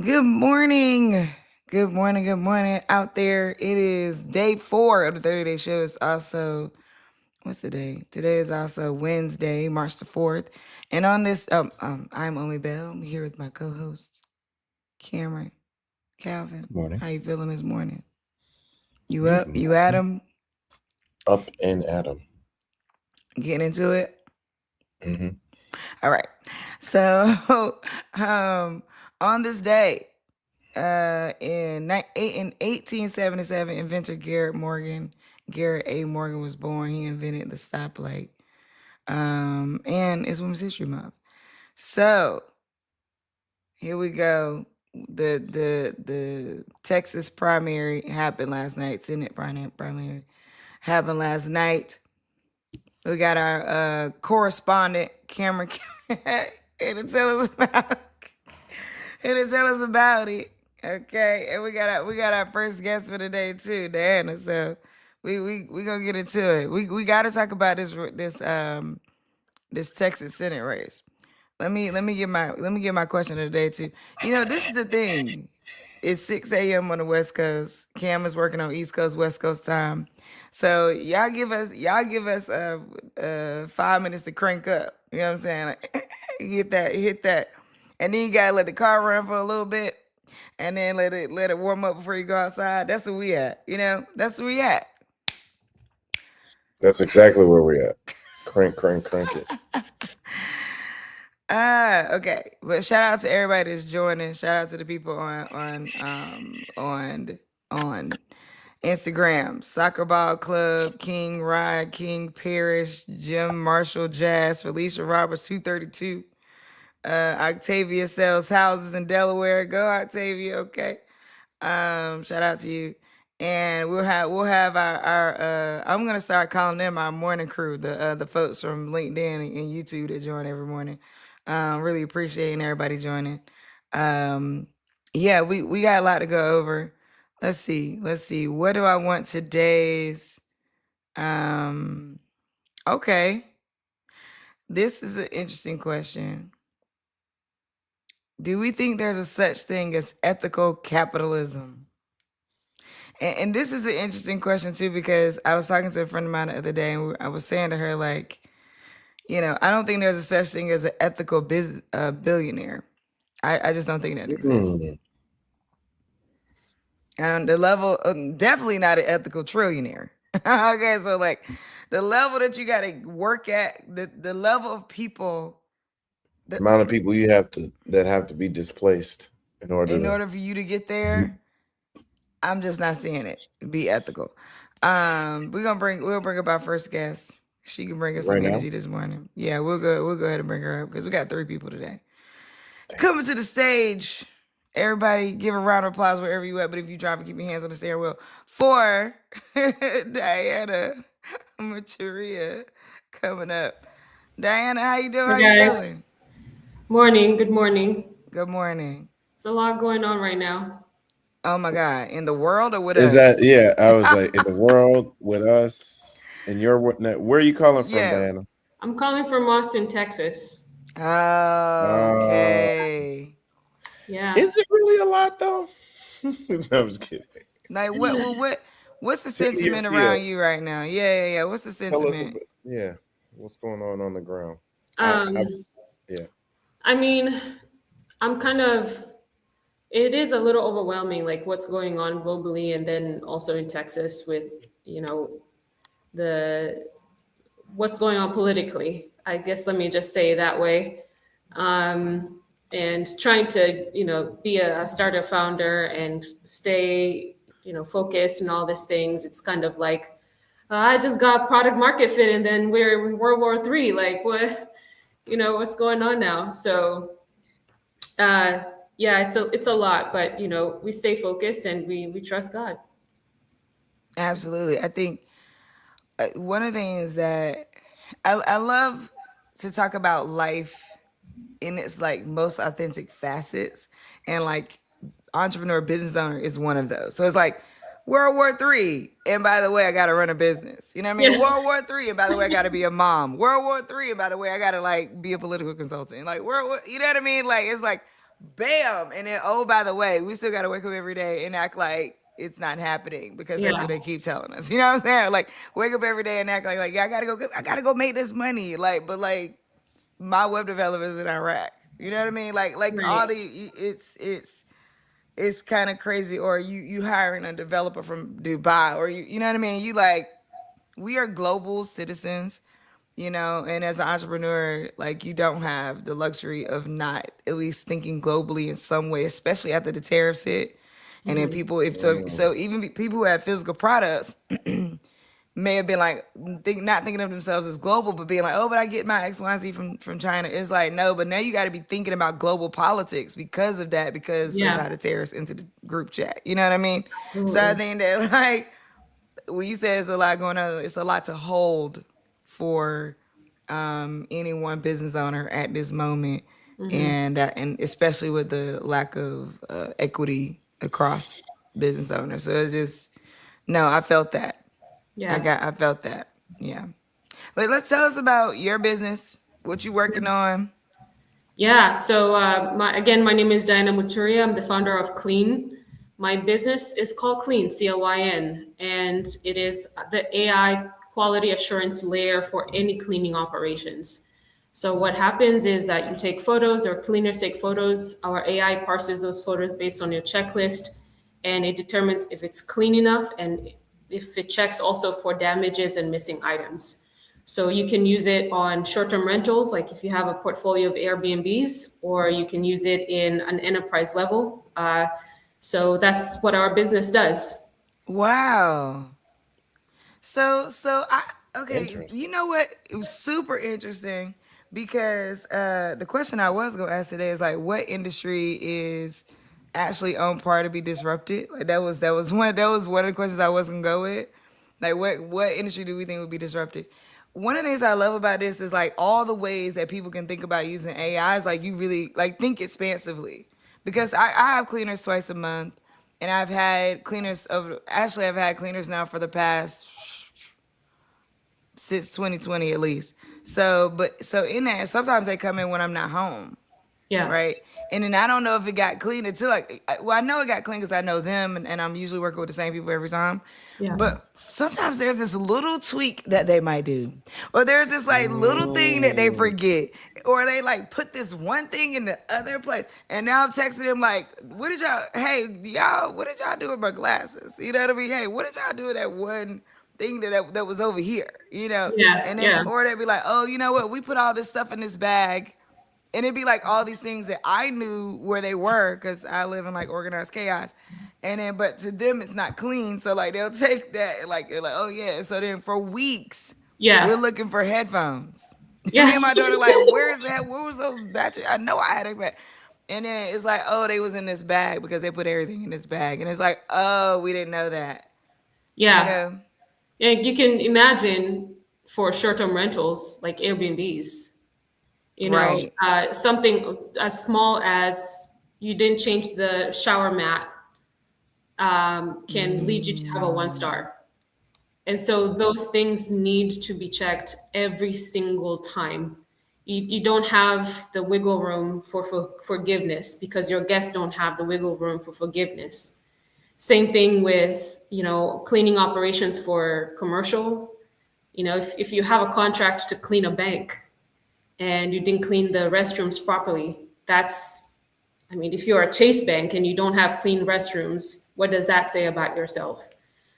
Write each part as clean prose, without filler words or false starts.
Good morning. Good morning. Good morning out there. It is day 4 of the 30-day show. It's also, what's the day? Today is also Wednesday, March the 4th. And on this, I'm Omi Bell. I'm here with my co-host, Cameron. Calvin, Morning. how you feeling this morning? You Good up? You at morning. 'em? Up and at 'em. Getting into it? Mm-hmm. All right. So, on this day, in 1877, inventor Garrett A. Morgan was born. He invented the stoplight. And it's Women's History Month. So here we go. The Texas primary happened last night. Senate primary happened last night. We got our correspondent Cameron here to tell us about it. Okay, and we got our first guest for the day too, Diana. So we gonna get into it. We got to talk about this Texas Senate race. Let me get my question of the day too. You know, this is the thing. It's 6 a.m. on the West Coast. Cam is working on East Coast, West Coast time. So y'all give us 5 minutes to crank up. You know what I'm saying? Like, hit that, and then you gotta let the car run for a little bit, and then let it warm up before you go outside. That's where we at. You know, that's where we at. That's exactly where we're at. Crank it. Okay. But shout out to everybody that's joining. Shout out to the people on Instagram. Soccer Ball Club, King Rod, King Parrish, Jim Marshall, Jazz, Felicia Roberts, 232. Octavia sells houses in Delaware. Go Octavia, okay. Shout out to you. And we'll have our I'm gonna start calling them our morning crew, the folks from LinkedIn and YouTube that join every morning. Really appreciating everybody joining. Um, yeah, we got a lot to go over. Let's see. What do I want today's? Um, okay. This is an interesting question. Do we think there's a such thing as ethical capitalism? And this is an interesting question too, because I was talking to a friend of mine the other day, and I was saying to her, like, you know, I don't think there's a such thing as an ethical billionaire. I just don't think that exists. And the level, definitely not an ethical trillionaire. Okay, so like the level that you got to work at, the level of people, The amount of people that have to be displaced in order for you to get there, I'm just not seeing it be ethical. We'll bring up our first guest. She can bring us right some now. energy this morning. Yeah, we'll go ahead and bring her up because we got 3 people today. Coming to the stage. Everybody give a round of applause wherever you at, but if you driving, keep your hands on the steering wheel. For Diana Maturia coming up. Diana, how you doing? Hey How you guys, feeling? morning, good morning. Good morning. It's a lot going on right now. Oh my God. In the world or with Is that us? I was like in the world with us and where are you calling from, Yeah. Diana? I'm calling from Austin, Texas. Uh Okay. Yeah. is it really a lot though? No, I'm just kidding. Like what's the Tell me your sentiment around feels. you right now? Yeah. What's the Tell us sentiment? about what's going on the ground. Um, I yeah. I mean, I'm kind of, it is a little overwhelming, like what's going on globally and then also in Texas with, the, what's going on politically. I guess let me just say it that way. And trying to be a startup founder and stay focused and all these things. It's kind of like I just got product market fit and then we're in World War III. Like what, what's going on now? So yeah, it's a lot, but we stay focused and we trust God. Absolutely. I think one of the things that I love to talk about life in its like most authentic facets, and like entrepreneur business owner is one of those. So it's like World War III, and by the way, I got to run a business. You know what I mean? Yeah. World War III, and by the way, I got to be a mom. World War III, and by the way, I got to like be a political consultant. Like you know what I mean? Like it's like bam, and then oh, by the way, we still gotta wake up every day and act like it's not happening because that's Yeah. what they keep telling us. You know what I'm saying? Like wake up every day and act like yeah, I gotta go make this money. Like, but like my web developers in Iraq. You know what I mean? Like all Right. the it's kind of crazy. Or you hiring a developer from Dubai, or you know what I mean? You like we are global citizens, you know, and as an entrepreneur, like you don't have the luxury of not at least thinking globally in some way, especially after the tariffs hit. And then Mhm. people, if so, so even people who have physical products may have been like not thinking of themselves as global, but being like, oh, but I get my X, Y, and Z from China. It's like no, but now you got to be thinking about global politics because of that, because of Yeah, how the tariffs into the group chat. You know what I mean? So I absolutely. think that like when you say it's a lot going on, it's a lot to hold for any one business owner at this moment, Hmm. and especially with the lack of equity across business owners. So it's just no, I felt that. Yeah. I felt that. Yeah. But let's tell us about your business, what you working on. Yeah. So, my name is Diana Muturia. I'm the founder of Clean. My business is called Clean, CLYN, and it is the AI quality assurance layer for any cleaning operations. So, what happens is that you take photos, or cleaners take photos. Our AI parses those photos based on your checklist, and it determines if it's clean enough and if it checks also for damages and missing items. So you can use it on short-term rentals, like if you have a portfolio of Airbnbs, or you can use it in an enterprise level. So that's what our business does. Wow. So I okay, you Interesting. know what? It was super interesting because the question I was gonna ask today is like what industry is actually on par to be disrupted? Like that was one of the questions I was gonna go with. Like what industry do we think would be disrupted? One of the things I love about this is like all the ways that people can think about using AI is like you really like think expansively. Because I have cleaners twice a month, and I've had cleaners now for the past since 2020 at least. So in that, sometimes they come in when I'm not home, Yeah, right? And then I don't know if it got clean until well, I know it got clean because I know them, and I'm usually working with the same people every time. yeah, But sometimes there's this little tweak that they might do, or there's this like little thing that they Mm. forget, or they like put this one thing in the other place. And now I'm texting them like, "What did y'all? Hey, y'all, what did y'all do with my glasses? You know what I mean? Hey, what did y'all do with that one thing that was over here? You know?" yeah, And then yeah, or they'd be like, "Oh, you know what? We put all this stuff in this bag." And it'd be like all these things that I knew where they were because I live in like organized chaos. And then, but to them, it's not clean. So like they'll take that and like they're like, oh yeah. And so then for weeks, we're yeah, looking for headphones. Me yeah, and my daughter like, where's that? Where was those batteries? I know I had a bag. And then it's like, oh, they was in this bag because they put everything in this bag. And it's like, oh, we didn't know that. You yeah. know? Yeah, you can imagine for short-term rentals like Airbnbs, Right. something as small as you didn't change the shower mat can lead you to have a one Mm. star. And so those things need to be checked every single time. You don't have the wiggle room for forgiveness because your guests don't have the wiggle room for forgiveness. Same thing with, cleaning operations for commercial. If you have a contract to clean a bank and you didn't clean the restrooms properly, if you're a Chase Bank and you don't have clean restrooms, what does that say about yourself?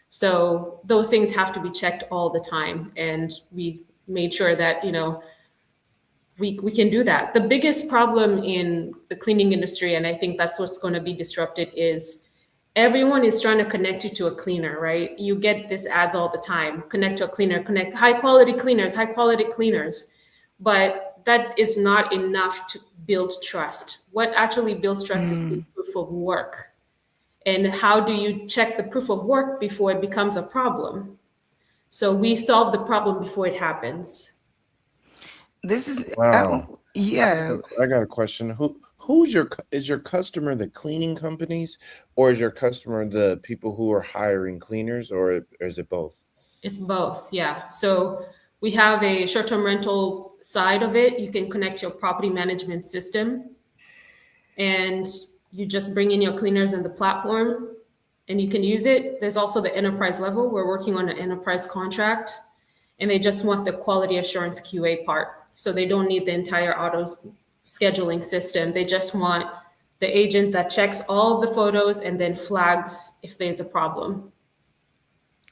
So those things have to be checked all the time. And we made sure that, we can do that. The biggest problem in the cleaning industry, and I think that's what's going to be disrupted, is everyone is trying to connect you to a cleaner, right? You get these ads all the time: connect to a cleaner, connect high quality cleaners, high quality cleaners. But that is not enough to build trust. What actually builds trust is the Mm. proof of work. And how do you check the proof of work before it becomes a problem? So we solve the problem before it happens. This is, Wow. yeah. I got a question. Is your customer the cleaning companies, or is your customer the people who are hiring cleaners, or is it both? It's both, yeah. So we have a short-term rental side of it. You can connect your property management system, and you just bring in your cleaners in the platform and you can use it. There's also the enterprise level. We're working on an enterprise contract, and they just want the quality assurance QA part. So they don't need the entire auto scheduling system. They just want the agent that checks all the photos and then flags if there's a problem.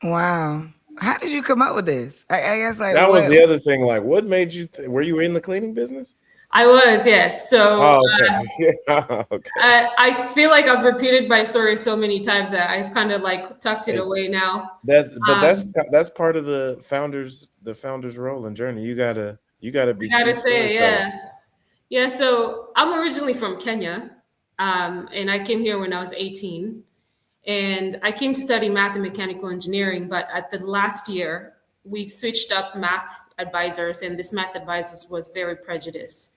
Wow. How did you come up with this? I guess like That was what? the other thing. Like, what made you? Were you in the cleaning business? I was, yes. So Oh, okay. Yeah, okay. I feel like I've repeated my story so many times that I've kind of like tucked it Hey, away now. that's part of the founder's role and journey. You gotta be I gotta chief say, storyteller. yeah. So I'm originally from Kenya, and I came here when I was 18, and I came to study math and mechanical engineering. But at the last year, we switched up math advisors, and this math advisor was very prejudiced.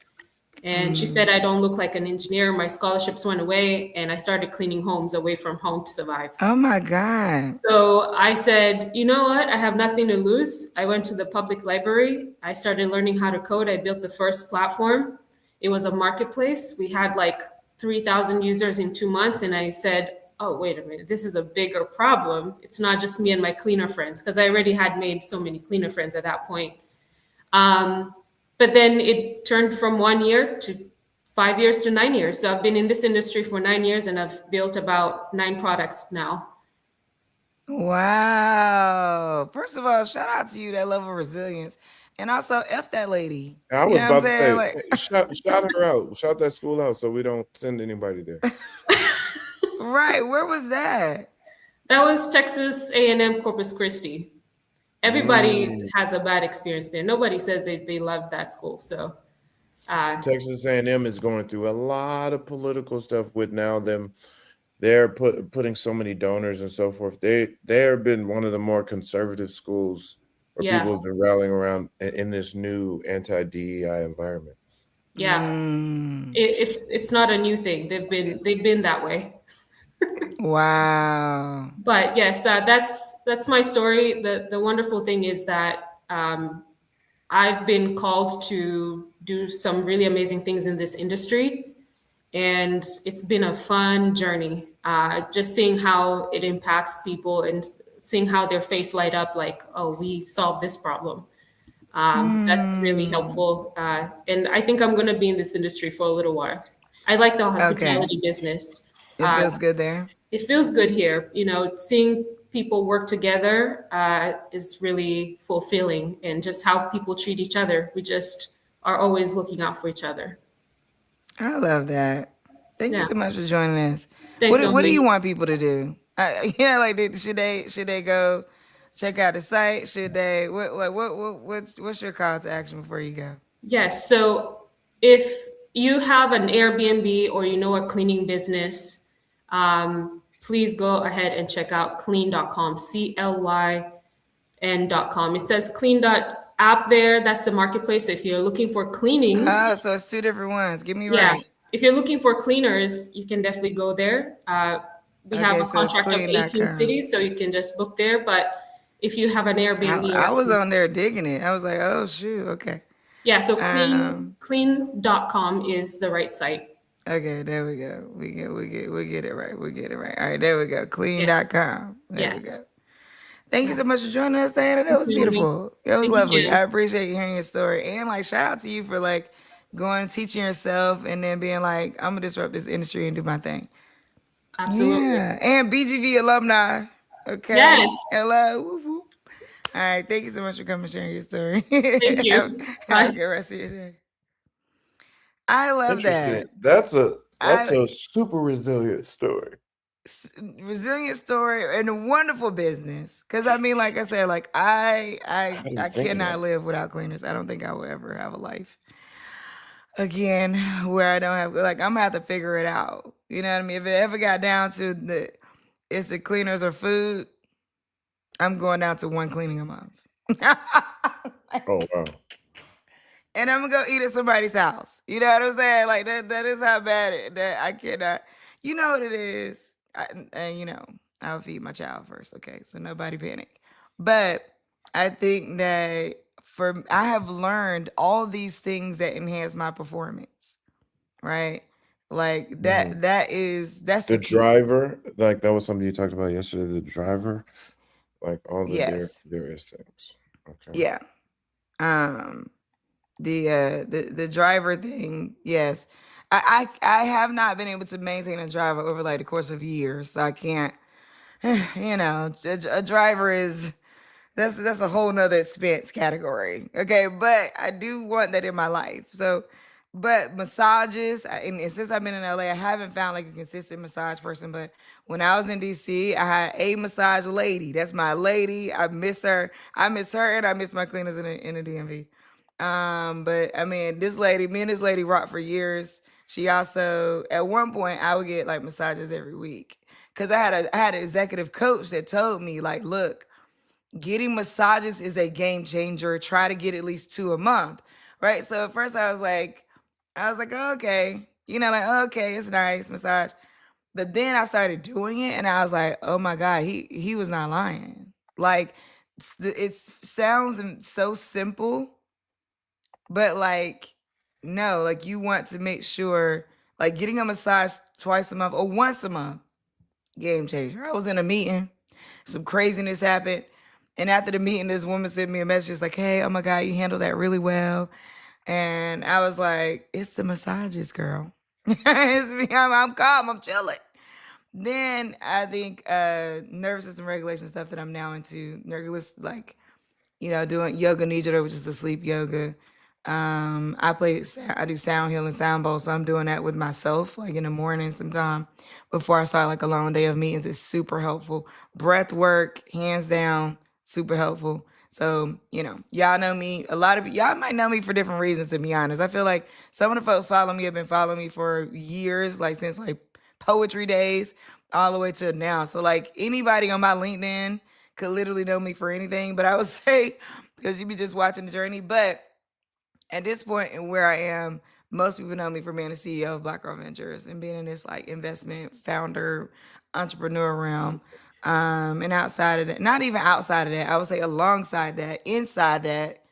And she said, I don't look like an engineer. My scholarships went away, and I started cleaning homes away from home to survive. Oh my God. So I said, you know what? I have nothing to lose. I went to the public library. I started learning how to code. I built the first platform. It was a marketplace. We had like 3,000 users in 2 months. And I said, oh, wait a minute. This is a bigger problem. It's not just me and my cleaner friends, because I already had made so many cleaner friends at that point. But then it turned from 1 year to 5 years to 9 years. So I've been in this industry for 9 years, and I've built about 9 products now. Wow. First of all, shout out to you, that level of resilience. And also F that lady. I You was know what I'm about to saying? say, Like, shout her out, shout that school out, so we don't send anybody there. right. Where was that? That was Texas A&M Corpus Christi. Everybody has a bad experience there. Nobody says they love that school. So Texas A&M is going through a lot of political stuff with now them. They're putting so many donors and so forth. They have been one of the more conservative schools where yeah, people have been rallying around in this new anti-DEI environment. yeah. Mm. It's not a new thing. They've been that way. Wow. But yes, that's my story. The wonderful thing is that I've been called to do some really amazing things in this industry, and it's been a fun journey. Just seeing how it impacts people and seeing how their face light up, like, oh, we solved this problem. That's really helpful, and I think I'm going to be in this industry for a little while. I like the hospitality business. It feels good there. It feels good here. You know, seeing people work together is really fulfilling, and just how people treat each other. We just are always looking out for each other. I love that. Thank you Yeah. so much for joining us. Thanks, What do Omni. you want people to do? Like should they go check out the site? Should they what's your call to action before you go? Yes. So if you have an Airbnb or you know a cleaning business, please go ahead and check out clean.com, CLYN.com. It says clean.app there. That's the marketplace. So if you're looking for cleaning, Oh, so it's two different ones. Get me yeah. right. If you're looking for cleaners, you can definitely go there. We have Okay, a so it's contract of 18 clean.com. cities, so you can just book there. But if you have an Airbnb, I was on there digging it. I was like, oh shoot, okay. yeah, so clean.com is the right site. Okay, there we go. We get it right. We get it right. All right, there we go. Clean.com. There Yes. we go. Thank you so much for joining us, Diana. That was beautiful. It was Thank lovely. you. I appreciate hearing your story. And like shout out to you for like going and teaching yourself and then being like, I'm gonna disrupt this industry and do my thing. Absolutely. Yeah. And BGV alumni. Okay. Yes. Hello. Whoop, whoop. All right. Thank you so much for coming and sharing your story. Thank you. Have Bye. a good rest of your day. I love Interesting. that. That's a super resilient story. Resilient story and a wonderful business. Cause I mean, like I said, like I do you think of cannot that? live without cleaners. I don't think I will ever have a life again where I don't have like I'm gonna have to figure it out. You know what I mean? If it ever got down to it's the cleaners or food, I'm going down to one cleaning a month. Oh wow. And I'm gonna go eat at somebody's house. You know what I'm saying? Like that is how bad that I cannot. You know what it is. And you know, I'll feed my child first, okay? So nobody panic. But I think that I have learned all these things that enhance my performance, right? Like Mhm. that's The the key. driver, like that was something you talked about yesterday. The driver, like all the Yes. various things. Okay. Yeah. Um the driver thing, yes. I have not been able to maintain a driver over like the course of years. So I can't a driver is that's a whole nother expense category. Okay, but I do want that in my life. So, but massages, and since I've been in LA, I haven't found like a consistent massage person. But when I was in DC, I had a massage lady. That's my lady. I miss her. I miss her, and I miss my cleaners in the DMV. But I mean, me and this lady rocked for years. She also, at one point, I would get like massages every week because I had an executive coach that told me like, look, getting massages is a game changer. Try to get at least 2 a month, right? So at first I was like, oh, okay, like, oh, okay, it's nice massage. But then I started doing it, and I was like, oh my god, he was not lying. Like, it sounds so simple, but like, no, like you want to make sure, like getting a massage twice a month or once a month, game changer. I was in a meeting, some craziness happened. And after the meeting, this woman sent me a message like, hey, oh my God, you handled that really well. And I was like, it's the massages, girl. It's me. I'm calm. I'm chilling. Then I think nervous system regulation stuff that I'm now into, like, doing yoga nidra, which is a sleep yoga. I do sound healing sound bowls, so I'm doing that with myself, like in the morning sometime before I start like a long day of meetings. It's super helpful. Breath work, hands down, super helpful. So, y'all know me. A lot of y'all might know me for different reasons, to be honest. I feel like some of the folks follow me have been following me for years, like since like poetry days all the way to now. So like anybody on my LinkedIn could literally know me for anything, but I would say because you be just watching the journey. But at this point and where I am, most people know me for being the CEO of Black Girl Ventures and being in this like investment founder entrepreneur realm. And outside of that, not even outside of that, I would say alongside that, inside that,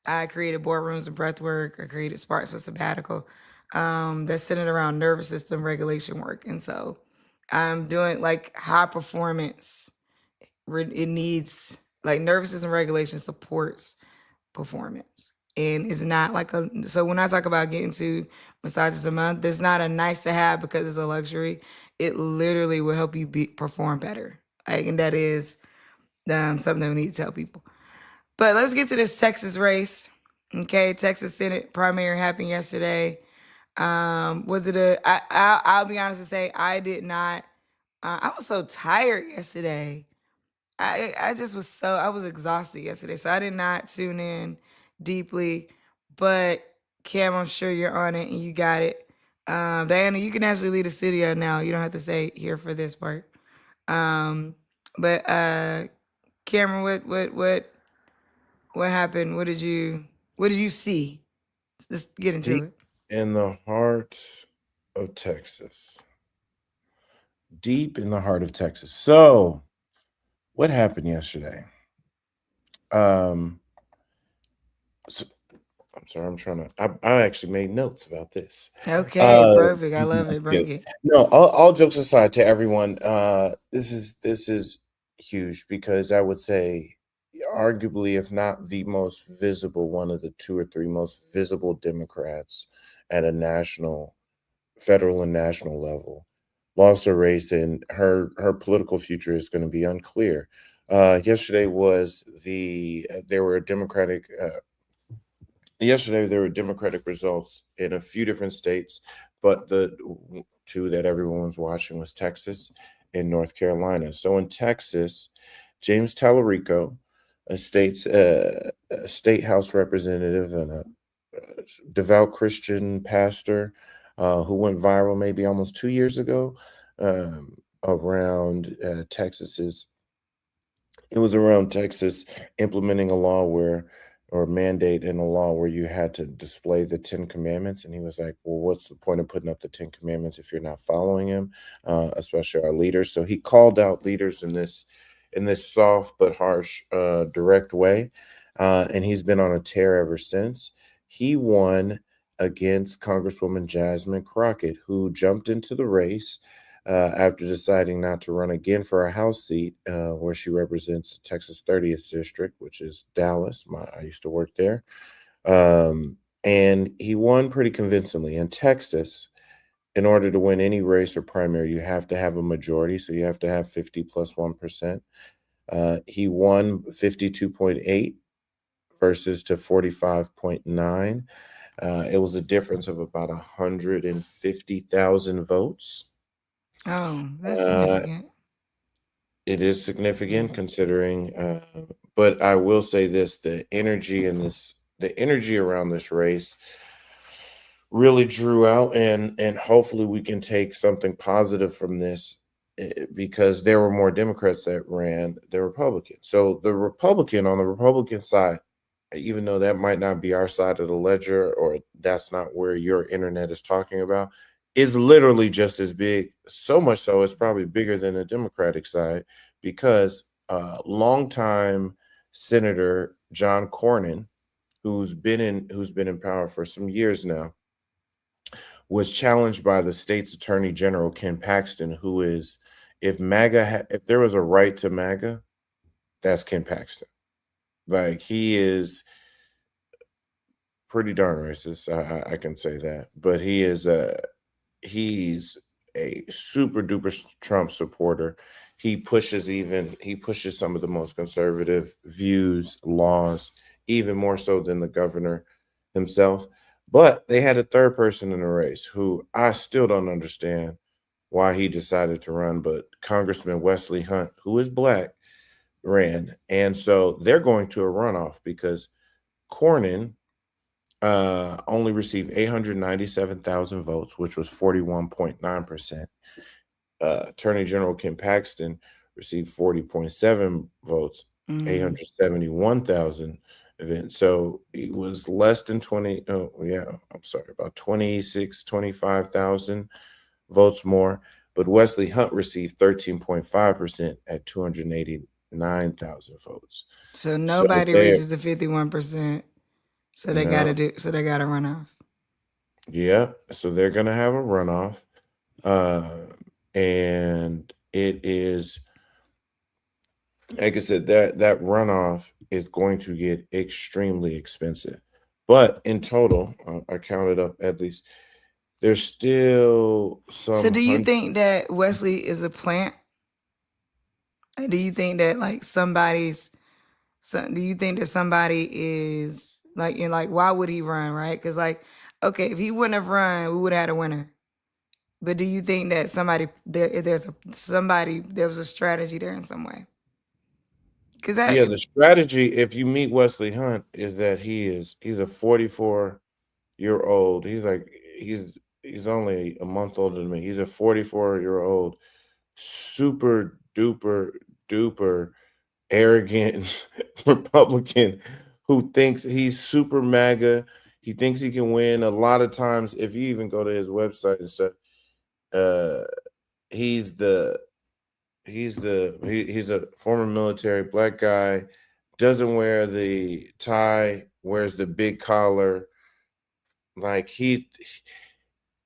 I created boardrooms and breath work. I created Sparks of Sabbatical. That's centered around nervous system regulation work. And so I'm doing like high performance. It needs like nervous system regulation supports performance. And it's not like so when I talk about getting 2 massages a month, it's not a nice to have because it's a luxury. It literally will help you perform better. Like, and that is something that we need to tell people. But let's get to this Texas race. Okay, Texas Senate primary happened yesterday. Was it I'll be honest and say I did not. I was so tired yesterday. I just I was exhausted yesterday, so I did not tune in deeply. But Cam, I'm sure you're on it and you got it. Diana, you can actually lead the studio now. You don't have to say here for this part. Um, but Cameron, what happened? What did you see? Let's get into Deep it. in the heart of Texas. Deep in the heart of Texas. So, what happened yesterday? So, I'm sorry, I'm trying to. I actually made notes about this. Okay, perfect. I love it. Yeah. Bring it. No, all jokes aside, to everyone, this is huge because I would say, arguably, if not the most visible, one of the 2 or 3 most visible Democrats at a federal and national level, lost a race, and her political future is going to be unclear. Yesterday there were Democratic. Yesterday, there were Democratic results in a few different states, but the 2 that everyone was watching was Texas and North Carolina. So in Texas, James Tallarico, a state house representative and a devout Christian pastor who went viral maybe almost 2 years ago around Texas's. It was around Texas implementing a law or mandate in a law where you had to display the 10 commandments. And he was like, well, what's the point of putting up the 10 commandments if you're not following him, especially our leaders? So he called out leaders in this soft but harsh, direct way. And he's been on a tear ever since. He won against Congresswoman Jasmine Crockett, who jumped into the race after deciding not to run again for a House seat where she represents Texas 30th District, which is Dallas. I used to work there. And he won pretty convincingly. In Texas, in order to win any race or primary, you have to have a majority. So you have to have 50 plus 1%. He won 52.8 versus to 45.9. It was a difference of about 150,000 votes. Oh, that's significant. It is significant considering, but I will say this: the energy around this race really drew out, and hopefully we can take something positive from this, because there were more Democrats that ran than Republicans. So on the Republican side, even though that might not be our side of the ledger, or that's not where your internet is talking about, is literally just as big. So much so, it's probably bigger than the Democratic side, because longtime Senator John Cornyn, who's been in power for some years now, was challenged by the state's Attorney General Ken Paxton, who is, if there was a right to MAGA, that's Ken Paxton. Like, he is pretty darn racist. I can say that, but he's a super duper Trump supporter. He pushes some of the most conservative views, laws, even more so than the governor himself. But they had a third person in the race who I still don't understand why he decided to run, but Congressman Wesley Hunt, who is Black, ran. And so they're going to a runoff because Cornyn only received 897,000 votes, which was 41.9%. Attorney General Ken Paxton received 40.7 votes, 871,000 events. So it was less than 25,000 votes more. But Wesley Hunt received 13.5% at 289,000 votes. So nobody reaches the 51%. So they gotta run off. Yeah. So they're gonna have a runoff. And it is, like I said, that runoff is going to get extremely expensive. But in total, I counted up at least, there's still some. So do you think that Wesley is a plant? Do you think that do you think that somebody is why would he run, right? Because okay, if he wouldn't have run, we would have had a winner. But do you think that there was a strategy there in some way? The strategy, if you meet Wesley Hunt, is that he's a 44-year-old. He's only a month older than me. He's a 44-year-old, super duper arrogant Republican who thinks he's super MAGA. He thinks he can win. A lot of times, if you even go to his website and stuff, he's a former military Black guy, doesn't wear the tie, wears the big collar.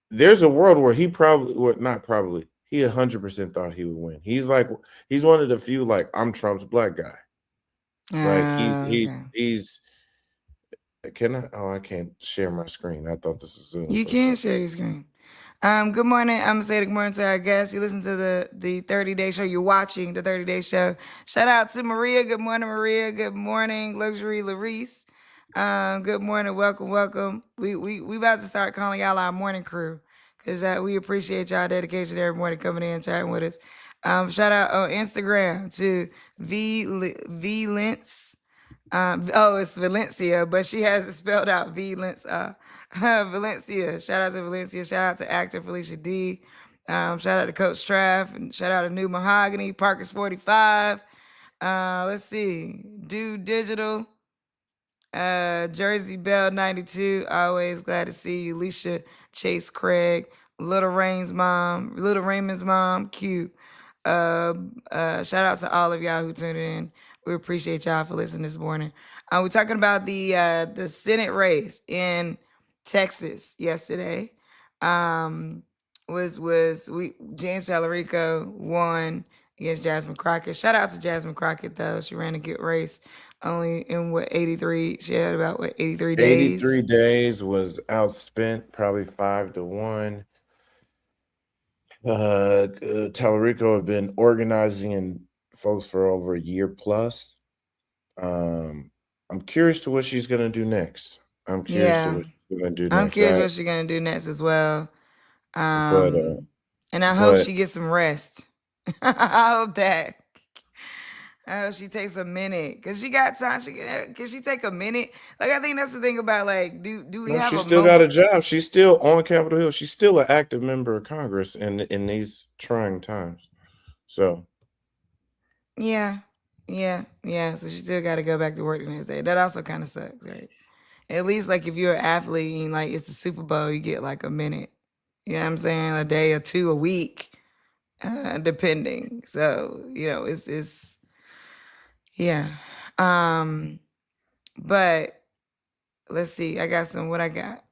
There's a world where he 100% thought he would win. He's one of the few, I'm Trump's Black guy. He's can I? Oh, I can't share my screen. I thought this was Zoom. You can't share your screen. Good morning. I'm gonna say good morning to our guests. You listen to the 30-day show. You're watching the 30-day show. Shout out to Maria. Good morning, Maria. Good morning, Luxury Larice. Good morning. Welcome. We about to start calling y'all our morning crew because we appreciate y'all dedication every morning coming in and chatting with us. Shout out on Instagram to V Lentz. It's Valencia, but she has it spelled out V-Lentz. Valencia. Shout out to Valencia. Shout out to actor Felicia D. Shout out to Coach Traff. And shout out to New Mahogany. Parker's 45. Let's see. Dude Digital. Jersey Bell 92. Always glad to see you. Alicia Chase Craig. Little Raymond's mom. Q. Shout out to all of y'all who tuned in. We appreciate y'all for listening this morning. We're talking about the Senate race in Texas yesterday. Was James Tallarico won against Jasmine Crockett. Shout out to Jasmine Crockett though. She ran a good race. Only in 83. She had about 83 days. 83 days was outspent, probably 5-1. Tallarico have been organizing folks for over a year plus. I'm curious to what she's gonna do next. I'm curious to Yeah. what she's gonna do I'm next. curious what she's gonna do next as well. But And I hope but she gets some rest. I hope that. I hope she takes a minute because she got time. Can she take a minute? Like I think that's the thing about like do we no, have she a still got a moment? job. She's still on Capitol Hill. She's still an active member of Congress in these trying times. So Yeah, yeah. So she still got to go back to work the next day. That also kind of sucks, right? At least like if you're an athlete and like it's the Super Bowl, you get like a minute. You know what I'm saying? A day or two a week, depending. So it's yeah. But let's see. I got some. What I got?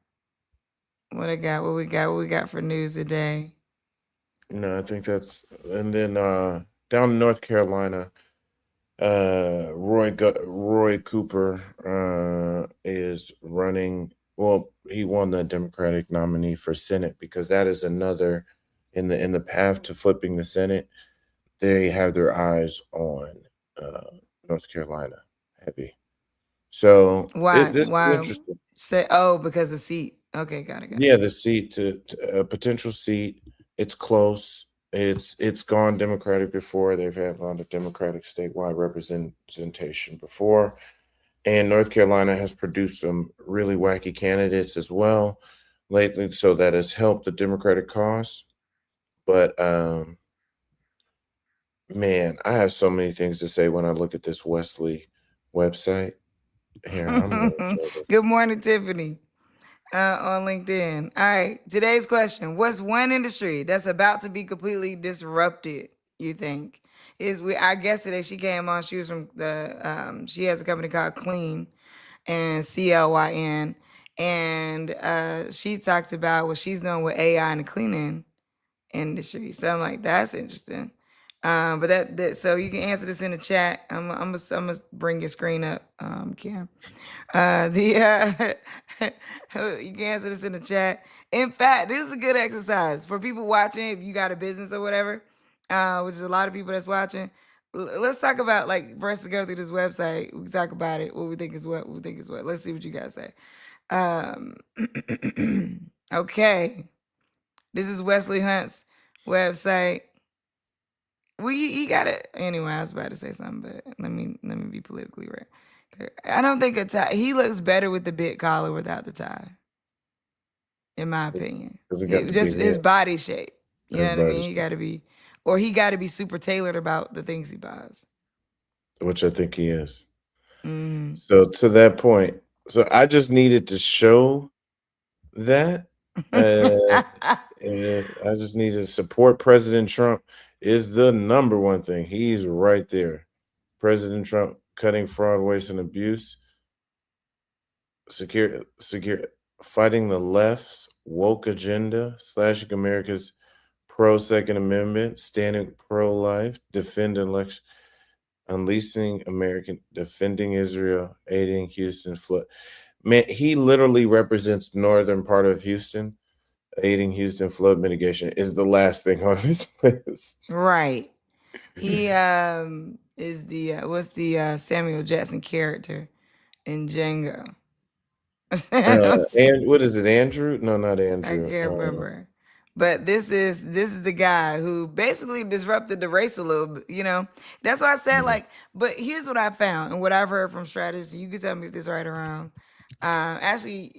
What I got? What we got? What we got for news today? I think that's and then down in North Carolina, Roy Cooper is running. Well, he won the Democratic nominee for Senate because that is another in the path to flipping the Senate. They have their eyes on North Carolina heavy. So Why? this is Why interesting. say? Because the seat. Okay, got it. Yeah, the seat to a potential seat. It's close. It's gone Democratic before. They've had a lot of Democratic statewide representation before, and North Carolina has produced some really wacky candidates as well lately. So that has helped the Democratic cause. But man, I have so many things to say when I look at this Wesley website. Here, I'm going to show this. Good morning, Tiffany. On LinkedIn. All right. Today's question: what's one industry that's about to be completely disrupted? You think our guest today? She came on. She was from the. She has a company called Clean, and CLYN, and she talked about what she's doing with AI in the cleaning industry. So I'm like, that's interesting. But that so you can answer this in the chat. I'm gonna bring your screen up, Kim. You can answer this in the chat. In fact, this is a good exercise for people watching. If you got a business or whatever, which is a lot of people that's watching. Let's talk about like for us to go through this website. We can talk about it. What we think is what. What we think is what. Let's see what you guys say. Okay, this is Wesley Hunt's website. Well, you got it anyway. I was about to say something, but let me be politically right. I don't think a tie. He looks better with the bit collar without the tie, in my opinion. Because it got the Just big his head. body shape. You know His what I body mean? He got to be, or he got to be super tailored about the things he buys. Which I think he is. Mhm. So to that point, so I just needed to show that. And I just need to support President Trump is the number one thing. He's right there. President Trump cutting fraud, waste, and abuse, secure fighting the left's woke agenda, slashing America's pro Second Amendment, standing pro life, defend election, unleashing American, defending Israel, aiding Houston flood. Man, he literally represents northern part of Houston. Aiding Houston flood mitigation is the last thing on his list. Right. He is the what's the Samuel Jackson character in Django? And what is it, Andrew? No, not I Andrew. can't remember. But this is the guy who basically disrupted the race a little bit, That's why I said like, but here's what I found and what I've heard from strategists. You can tell me if this is right or wrong. Actually,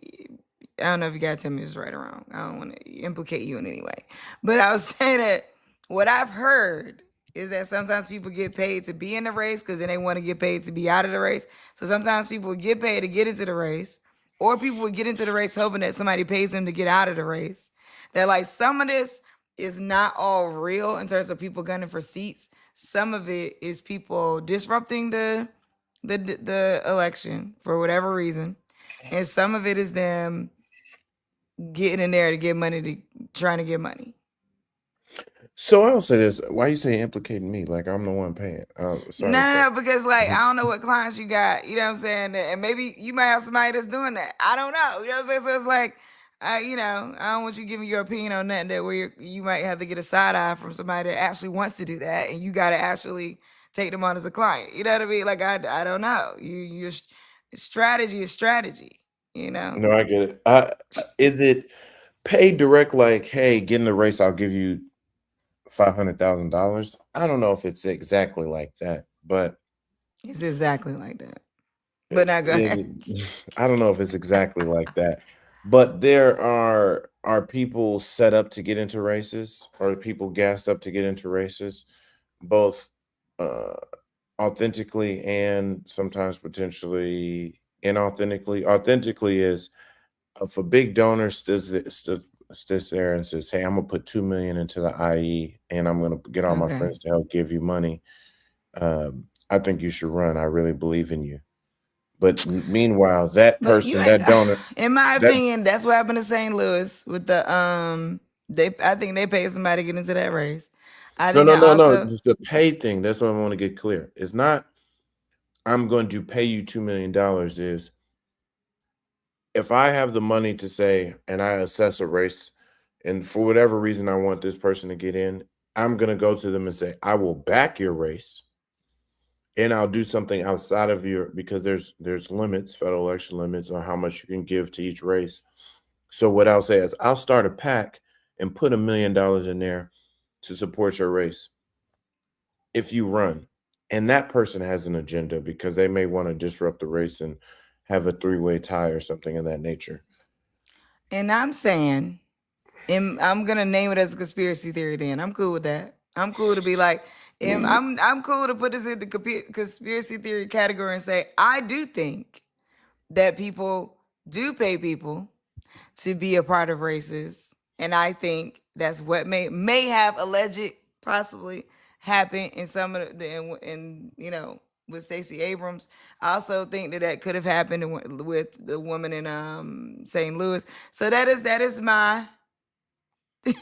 I don't know if you gotta tell me if it's right or wrong. I don't want to implicate you in any way. But I was saying that what I've heard is that sometimes people get paid to be in the race because then they want to get paid to be out of the race. So sometimes people would get paid to get into the race, or people would get into the race hoping that somebody pays them to get out of the race. That like some of this is not all real in terms of people gunning for seats. Some of it is people disrupting the election for whatever reason, and some of it is them getting in there to get money trying to get money. So I'll say this: why you say implicating me like I'm the one paying? No, Sorry, no, no, because like I don't know what clients you got, you know what I'm saying? And maybe you might have somebody that's doing that. I don't know. You know what I'm saying? So it's like you know, I don't want you giving your opinion on nothing that where you might have to get a side eye from somebody that actually wants to do that, and you got to actually take them on as a client. You know what I mean? Like I don't know. Your strategy is strategy. You know. No, I get it. Is it pay direct? Like, hey, get in the race, I'll give you $500,000. I don't know if it's exactly like that, but It's exactly like that. But now go ahead. I don't know if it's exactly like that. But there are people set up to get into races, or people gassed up to get into races, both uh, authentically and sometimes potentially inauthentically. Authentically is if a big donor sits there and says, "Hey, I'm gonna put 2 million into the IE, and I'm gonna get all my Okay. friends to help give you money. I think you should run. I really believe in you." But meanwhile, that But you person, ain't, that donor, in my that opinion, that's what happened to St. Louis with the I think they paid somebody to get into that race. I no, think no, that no, no, also just the pay thing. That's what I want to get clear. It's not I'm going to pay you $2 million. Is if I have the money to say, and I assess a race, and for whatever reason I want this person to get in, I'm gonna go to them and say, I will back your race, and I'll do something outside of your, because there's limits, federal election limits on how much you can give to each race. So what I'll say is I'll start a PAC and put $1 million in there to support your race if you run. And that person has an agenda because they may want to disrupt the race and have a three-way tie or something of that nature. and I'm saying and I'm gonna name it as a conspiracy theory then. I'm cool with that. I'm cool to be like, I'm cool to put this in the conspiracy theory category and say, I do think that people do pay people to be a part of races, and I think that's what may have alleged possibly happened in some of the in you know with Stacey Abrams. I also think that that could have happened with the woman in St. Louis. So that is my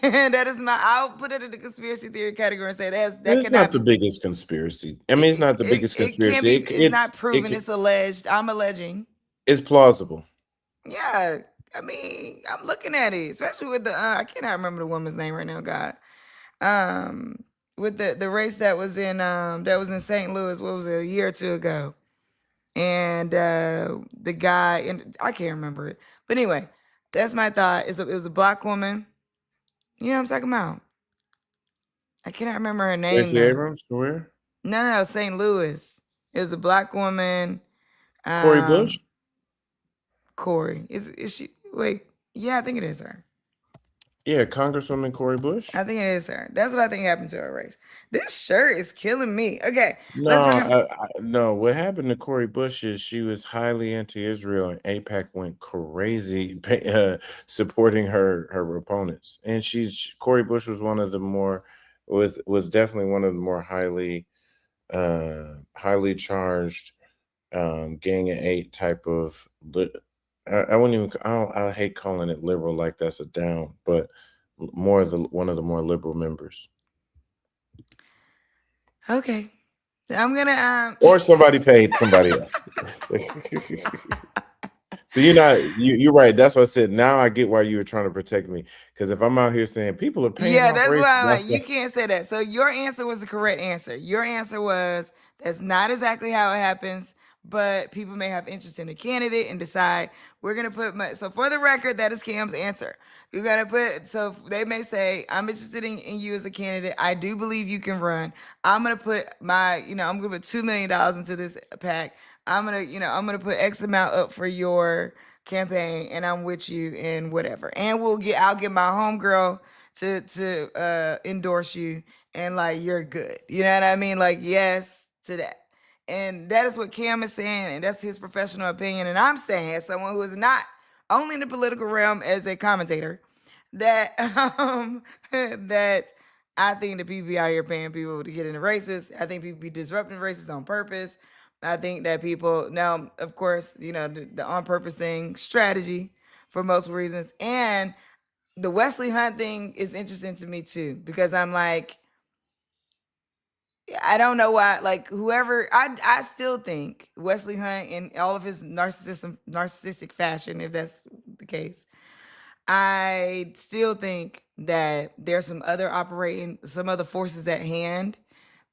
that is my. I'll put it in the conspiracy theory category and say that It's can not the happen. biggest conspiracy. I mean, it's not the biggest It can't be. conspiracy. It's not proven. It's alleged. I'm alleging. It's plausible. Yeah, I mean, I'm looking at it, especially with the I cannot remember the woman's name right now, God. With the race that was in St. Louis, what was it, a year or two ago? And the guy, and I can't remember it. But anyway, that's my thought. It was a black woman. You know what I'm talking about? I cannot remember her name Stacey though. Abrams, where? No, St. Louis. It was a black woman. Cori Bush? Corey. Is she wait, yeah, I think it is her. Yeah, Congresswoman Cori Bush. I think it is her. That's what I think happened to her race. This shirt is killing me. Okay, No, no. What happened to Cori Bush is she was highly anti-Israel, and AIPAC went crazy supporting her opponents. And Cori Bush was one of the more was definitely one of the more highly charged gang of eight type of. I wouldn't even. I hate calling it liberal, like that's a down, but more one of the more liberal members. Okay. I'm gonna Or somebody paid somebody else. So you're right. That's what I said. Now I get why you were trying to protect me. Because if I'm out here saying people are paying yeah, off that's race, why I'm that's like, you can't say that. So your answer was the correct answer. Your answer was that's not exactly how it happens, but people may have interest in a candidate and decide we're gonna put so for the record, that is Cam's answer. You gotta put so they may say, I'm interested in you as a candidate. I do believe you can run. I'm gonna put I'm gonna put $2 million into this PAC. I'm gonna put X amount up for your campaign and I'm with you and whatever. And I'll get my homegirl to endorse you and like you're good. You know what I mean? Like yes to that. And that is what Cam is saying, and that's his professional opinion. And I'm saying, as someone who is not only in the political realm as a commentator, that that I think the people be out here paying people to get into races. I think people be disrupting races on purpose. I think that people now, of course, the on purpose thing strategy for multiple reasons. And the Wesley Hunt thing is interesting to me too, because I'm like, I don't know why, like whoever, I still think Wesley Hunt in all of his narcissistic fashion, if that's the case, I still think that there's some other forces at hand,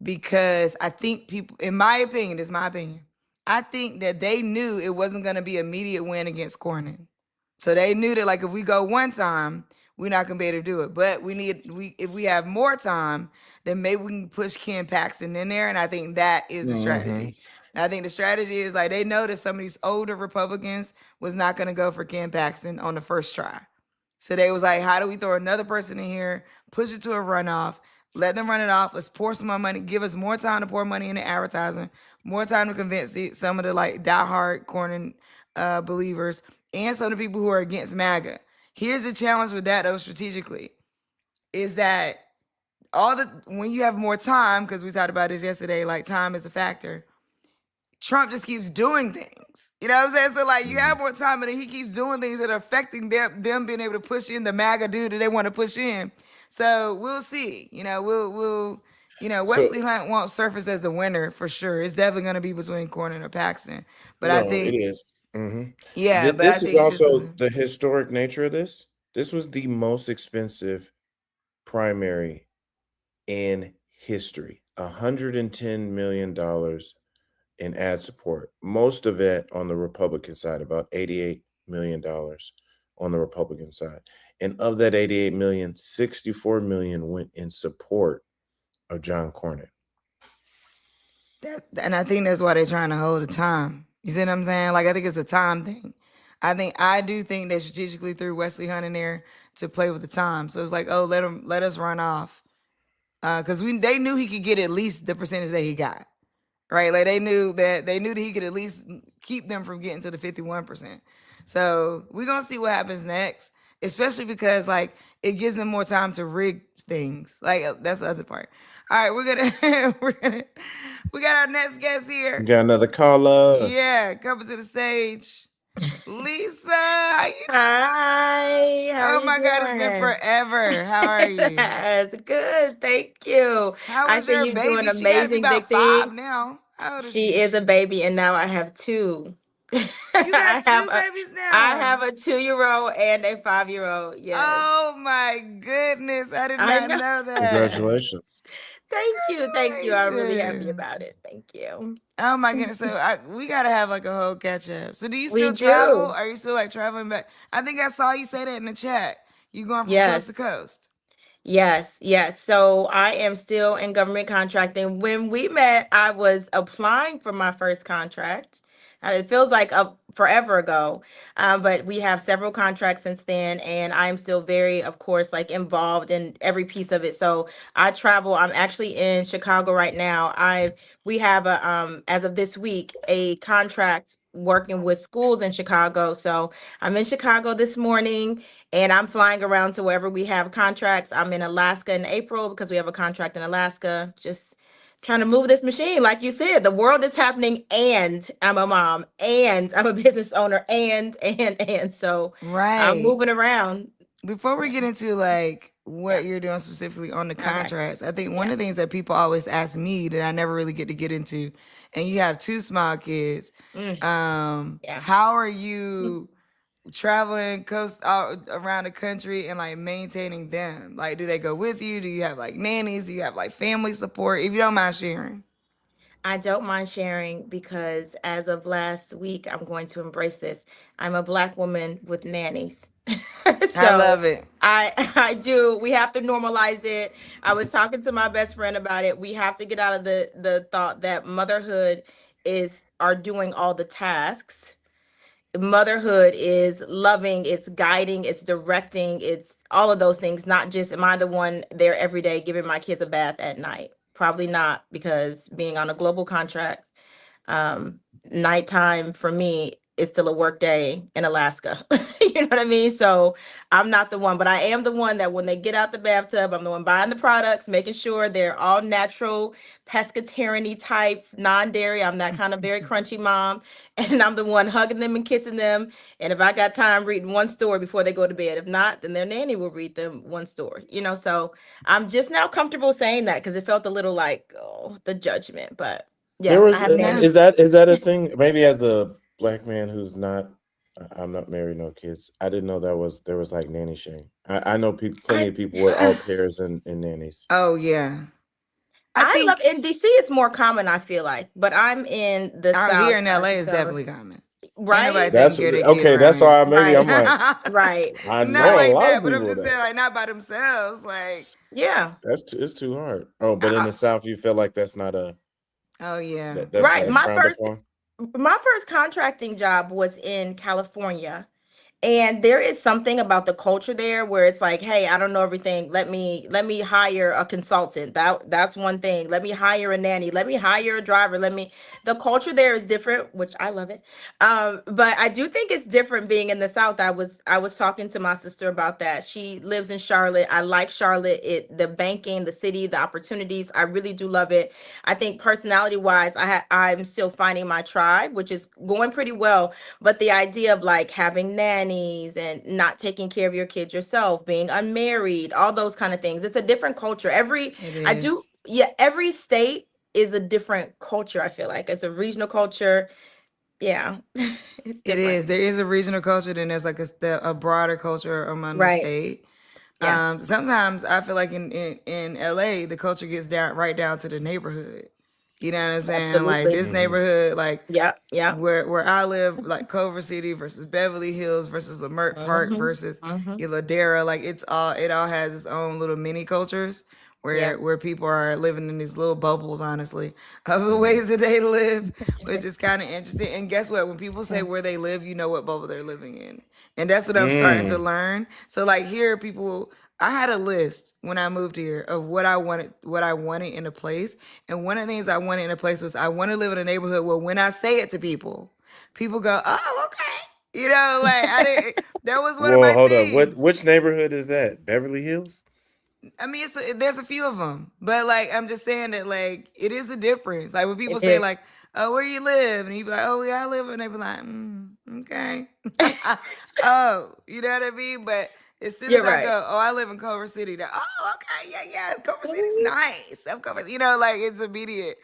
because I think people, in my opinion, it's my opinion, I think that they knew it wasn't going to be immediate win against Cornyn. So they knew that, like, if we go one time, we're not gonna be able to do it. But if we have more time, then maybe we can push Ken Paxton in there. And I think that is the strategy. I think the strategy is like they know that some of these older Republicans was not gonna go for Ken Paxton on the first try. So they was like, how do we throw another person in here, push it to a runoff, let them run it off, let's pour some more money, give us more time to pour money into advertising, more time to convince some of the like diehard Cornyn believers and some of the people who are against MAGA. Here's the challenge with that, though, strategically, is that when you have more time, because we talked about this yesterday, like time is a factor, Trump just keeps doing things. You know what I'm saying? So like you have more time and he keeps doing things that are affecting them being able to push in the MAGA dude that they want to push in. So we'll see. Wesley Hunt won't surface as the winner for sure. It's definitely going to be between Cornyn or Paxton. But I think it is. Yeah, but This I is think also the historic nature of this. This was the most expensive primary in history. $110 million in ad support. Most of it on the Republican side, about $88 million on the Republican side. And of that 88 million, 64 million went in support of John Cornyn. And I think that's why they're trying to hold the time. You see what I'm saying? Like, I think it's a time thing. I do think they strategically threw Wesley Hunt in there to play with the time. So it's like, oh, let us run off. Because they knew he could get at least the percentage that he got. Right? Like they knew that he could at least keep them from getting to the 51%. So we're gonna see what happens next, especially because like it gives them more time to rig things. Like that's the other part. All right, we got our next guest here. We got another caller. Yeah, coming to the stage. Lisa, how you doing? Hi. Oh my God, it's been forever. How are you? It's good. Thank you. How I was see your you baby? doing She gotta be amazing, about Big 5 P. now. How old is She is a baby, and now I have two. You got two babies now? I have a 2-year-old and a 5-year-old. Yes. Oh my goodness. I did I not know. know that. Congratulations. Thank you. Thank you. I'm really happy Congratulations. about it. Thank you. Oh my goodness. So we gotta have like a whole catch up. So do you We still travel? do. Are you still like traveling back? I think I saw you say that in the chat. You going from coast Yes. to coast. Yes. So I am still in government contracting. When we met, I was applying for my first contract. It feels like forever ago, but we have several contracts since then, and I'm still very, of course, like involved in every piece of it. So I travel. I'm actually in Chicago right now. We have as of this week, a contract working with schools in Chicago. So I'm in Chicago this morning, and I'm flying around to wherever we have contracts. I'm in Alaska in April because we have a contract in Alaska. Just trying to move this machine. Like you said, the world is happening, and I'm a mom, and I'm a business owner, and so I'm moving around. Before we get into like what you're doing specifically on the contracts, I think one of the things that people always ask me that I never really get into, and you have 2 small kids. How are you traveling around the country and like maintaining them? Like, do they go with you? Do you have like nannies? Do you have like family support? If you don't mind sharing. I don't mind sharing because as of last week, I'm going to embrace this. I'm a Black woman with nannies. So I love it. I do. We have to normalize it. I was talking to my best friend about it. We have to get out of the thought that motherhood are doing all the tasks. Motherhood is loving, it's guiding, it's directing, it's all of those things. Not just, am I the one there every day giving my kids a bath at night? Probably not, because being on a global contract, nighttime for me is still a work day in Alaska. You know what I mean? So I'm not the one, but I am the one that when they get out the bathtub, I'm the one buying the products, making sure they're all natural, pescatarian types, non-dairy. I'm that kind of very crunchy mom. And I'm the one hugging them and kissing them. And if I got time, reading one story before they go to bed. If not, then their nanny will read them one story. So I'm just now comfortable saying that because it felt a little like, oh, the judgment. But There yes, I was have No. nannies. is that a thing? Maybe as a black man who's not, I'm not married, no kids. I didn't know there was like nanny shame. I know plenty I of people with au pairs and nannies. Oh yeah. I I love think in DC it's more common, I feel like, but I'm in the out here South, in LA is so definitely common. Ain't nobody right, taking That's care of their kid okay. around That's here. why maybe I'm like, right, right. I Not know a like lot that, of but I'm people just saying, that like, not by themselves. Like, Yeah, it's too hard. Oh, but in I, the South, you feel like that's not oh yeah. that's right. like My frowned first upon. my first contracting job was in California. And there is something about the culture there where it's like, hey, I don't know everything. Let me hire a consultant. That's one thing. Let me hire a nanny. Let me hire a driver. The culture there is different, which I love it. But I do think it's different being in the South. I was talking to my sister about that. She lives in Charlotte. I like Charlotte. The banking, the city, the opportunities. I really do love it. I think personality wise, I'm still finding my tribe, which is going pretty well, but the idea of like having nannies and not taking care of your kids yourself, being unmarried, all those kind of things. It's a different culture. It is. Every state is a different culture, I feel like. It's a regional culture. Yeah. It's It different. is. There is a regional culture, then there's like a broader culture among the Right. state. Yes. Sometimes I feel like in LA, the culture gets down right down to the neighborhood. You know what I'm saying? Like Absolutely. this Hmm. neighborhood, like Yeah. Yeah. where I live, like Culver City versus Beverly Hills versus Lamert Park Mm-hmm. versus Mm-hmm. Ladera, like it all has its own little mini cultures Yes. where people are living in these little bubbles, honestly, of the Hmm. ways that they live, which is kind of interesting. And guess what? When people say where they live, you know what bubble they're living in. And that's what I'm starting to Mm. learn. So like here, people I had a list when I moved here of what I wanted in a place. And one of the things I wanted in a place was I want to live in a neighborhood where when I say it to people, people go, "Oh, okay." Like I didn't that was one of Well, my hold up. things. Which neighborhood is that? Beverly Hills? I mean, there's a few of them, but like I'm just saying that like it is a difference. Like when people It say is. like, "Oh, where you live?" and you be like, "Oh, yeah, I live," and they be like, "Okay." Oh, you know what I mean? But as soon You're as I right. go, "Oh, I live in Culver City," they're, "Oh, okay, yeah, yeah, Culver City's nice." I'm Culver, like it's immediate.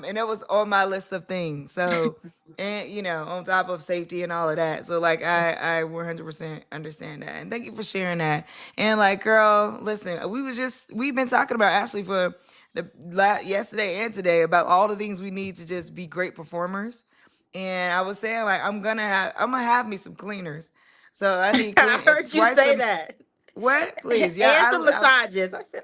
And that was on my list of things. So, and on top of safety and all of that. So, like, I 100% understand that, and thank you for sharing that. And like, girl, listen, we've been talking about Ashley for yesterday and today about all the things we need to just be great performers. And I was saying like I'm gonna have me some cleaners. So I need I clean heard you twice say a that. what? Please, yeah. And some massages. I said,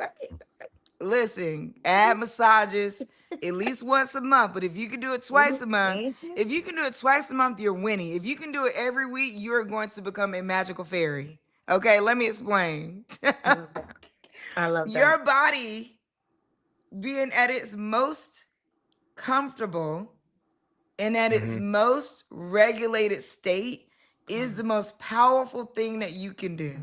Listen, add massages at least once a month. But if you can do it twice a month, if you can do it twice a month, you're winning. If you can do it every week, you're going to become a magical fairy. Okay, let me explain. I love that. I love that. Your body being at its most comfortable and at its Hmm. most regulated state is the most powerful thing that you can do.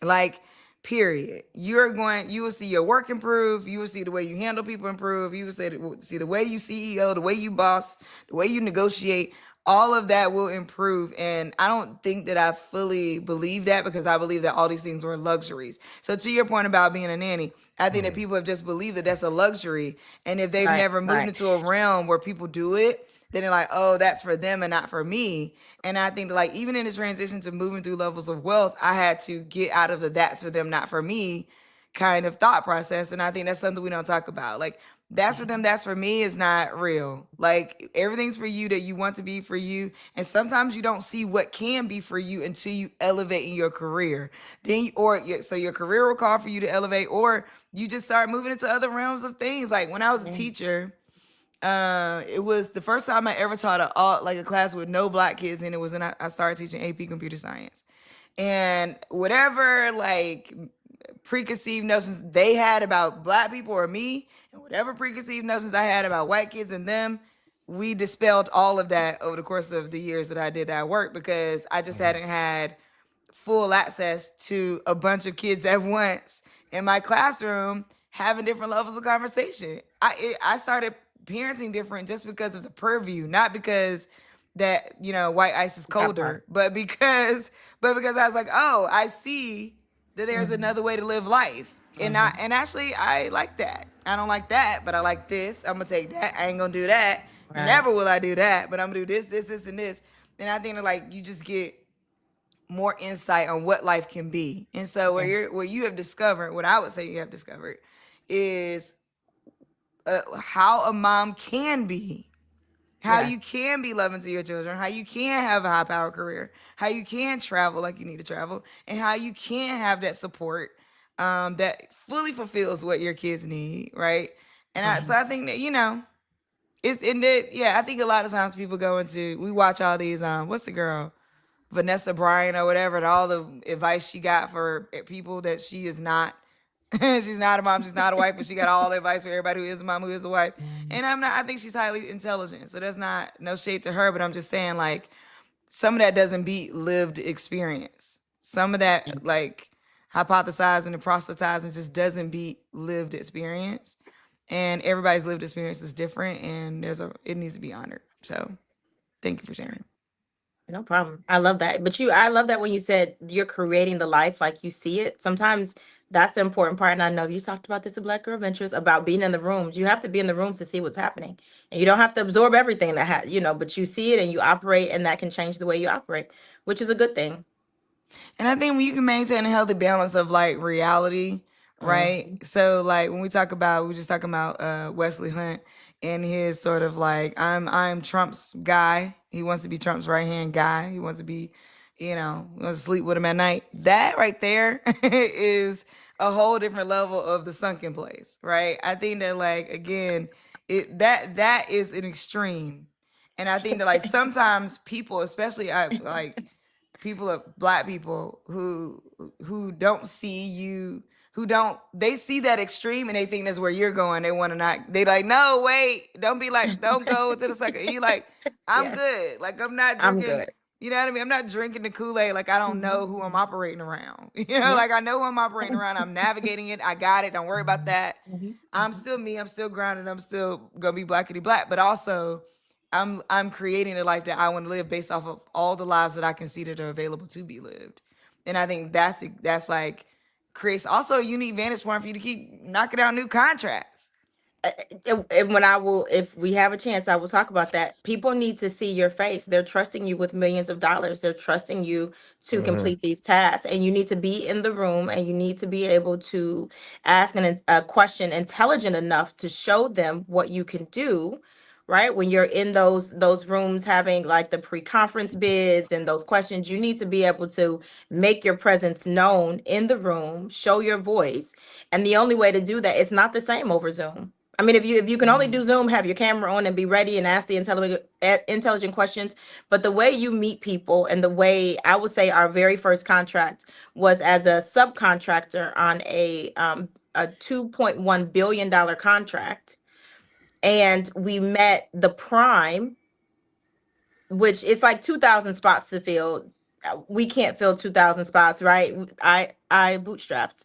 Like, period. You will see your work improve. You will see the way you handle people improve. You will see the way you CEO, the way you boss, the way you negotiate. All of that will improve. And I don't think that I fully believe that because I believe that all these things were luxuries. So to your point about being a nanny, I think that people have just believed that that's a luxury. And if they've Right, never moved right. into a realm where people do it, then they're like, oh, that's for them and not for me. And I think that like even in the transition to moving through levels of wealth, I had to get out of the that's for them, not for me kind of thought process. And I think that's something we don't talk about. Like that's for them, that's for me is not real. Like everything's for you that you want to be for you. And sometimes you don't see what can be for you until you elevate in your career. So your career will call for you to elevate, or you just start moving into other realms of things. Like when I was a teacher, it was the first time I ever taught a class with no black kids in it was when I started teaching AP computer science. And whatever like preconceived notions they had about black people or me, and whatever preconceived notions I had about white kids and them, we dispelled all of that over the course of the years that I did that work, because I just hadn't had full access to a bunch of kids at once in my classroom having different levels of conversation. I started parenting different just because of the purview, not because that, you know, white ice is That part. colder, but because I was like, oh, I see that there's another way to live life. And actually I like that. I don't like that, but I like this. I'm gonna take that. I ain't gonna do that. Right. Never will I do that, but I'm gonna do this, and this. And I think that, like, you just get more insight on what life can be. And so what you have discovered, what I would say you have discovered, is how a mom can be, how Yes. you can be loving to your children, how you can have a high power career, how you can travel like you need to travel, and how you can have that support that fully fulfills what your kids need, right? And so I think that, you know, it's in that, yeah, I think a lot of times people go into, we watch all these, what's the girl? Vanessa Bryan or whatever, and all the advice she got for people that she is not. She's not a mom, she's not a wife, but she got all the advice for everybody who is a mom, who is a wife. And I think she's highly intelligent. So that's not, no shade to her, but I'm just saying, like, some of that doesn't beat lived experience. Some of that, like, hypothesizing and proselytizing just doesn't beat lived experience. And everybody's lived experience is different, and it needs to be honored. So thank you for sharing. No problem. I love that. But I love that when you said you're creating the life like you see it. Sometimes that's the important part. And I know you talked about this at Black Girl Ventures about being in the rooms. You have to be in the room to see what's happening. And you don't have to absorb everything that but you see it and you operate, and that can change the way you operate, which is a good thing. And I think when you can maintain a healthy balance of, like, reality, right? So, like, when we just talking about Wesley Hunt and his sort of, like, I'm Trump's guy. He wants to be Trump's right hand guy. He wants to be, he wants to sleep with him at night. That right there is a whole different level of the sunken place, right? I think that, like, again, that is an extreme. And I think that, like, sometimes people, especially Black people who don't see you, they see that extreme and they think that's where you're going. They want to not, they like, no, wait, don't go to the second. You like, I'm Yes. good. Like, I'm not I'm drinking, good. you know what I mean? I'm not drinking the Kool-Aid. Like, I don't know who I'm operating around. Like, I know who I'm operating around. I'm navigating it. I got it. Don't worry about that. I'm still me. I'm still grounded. I'm still gonna be blackity black, but also I'm creating a life that I want to live based off of all the lives that I can see that are available to be lived. And I think that's like creates also a unique vantage point for you to keep knocking out new contracts. And if we have a chance, I will talk about that. People need to see your face. They're trusting you with millions of dollars. They're trusting you to complete these tasks, and you need to be in the room, and you need to be able to ask a question intelligent enough to show them what you can do. Right, when you're in those rooms having, like, the pre-conference bids and those questions, you need to be able to make your presence known in the room, show your voice. And the only way to do that is not the same over Zoom. I mean, if you can only do Zoom, have your camera on and be ready and ask the intelligent questions. But the way you meet people, and the way, I would say, our very first contract was as a subcontractor on a $2.1 billion contract. And we met the prime, which is like 2,000 spots to fill. We can't fill 2,000 spots, right? I bootstrapped.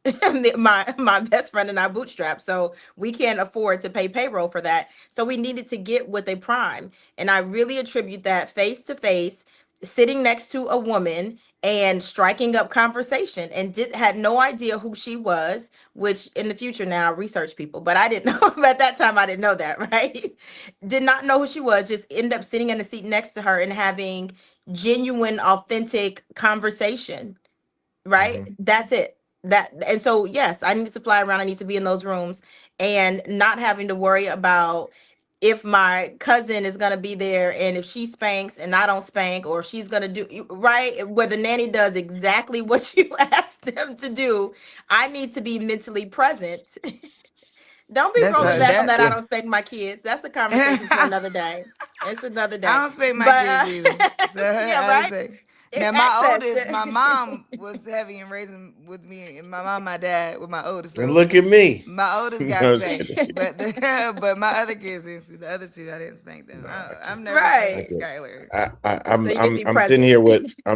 my best friend and I bootstrapped, so we can't afford to pay payroll for that. So we needed to get with a prime, and I really attribute that face to face, sitting next to a woman and striking up conversation, and had no idea who she was, which in the future now I research people, but I didn't know at that time. I didn't know that, right? Did not know who she was, just end up sitting in the seat next to her and having genuine, authentic conversation, right? That's it. And so, yes, I need to fly around. I need to be in those rooms, and not having to worry about if my cousin is going to be there, and if she spanks and I don't spank, or if she's going to do right, where the nanny does exactly what you asked them to do. I need to be mentally present. Don't be rolling back on that. I don't spank my kids. That's a conversation for another day. It's another day. I don't spank my kids either. So, yeah, right. It's Now my access oldest, to- my mom was heavy in raising with me, and my mom, my dad, with my oldest. And So look at me. my oldest No, got I was spanked, kidding. but but my other kids didn't see. The other two, I didn't spank them. No, I I'm can't. never I Right. spanking can't. Skylar. So you get to be I'm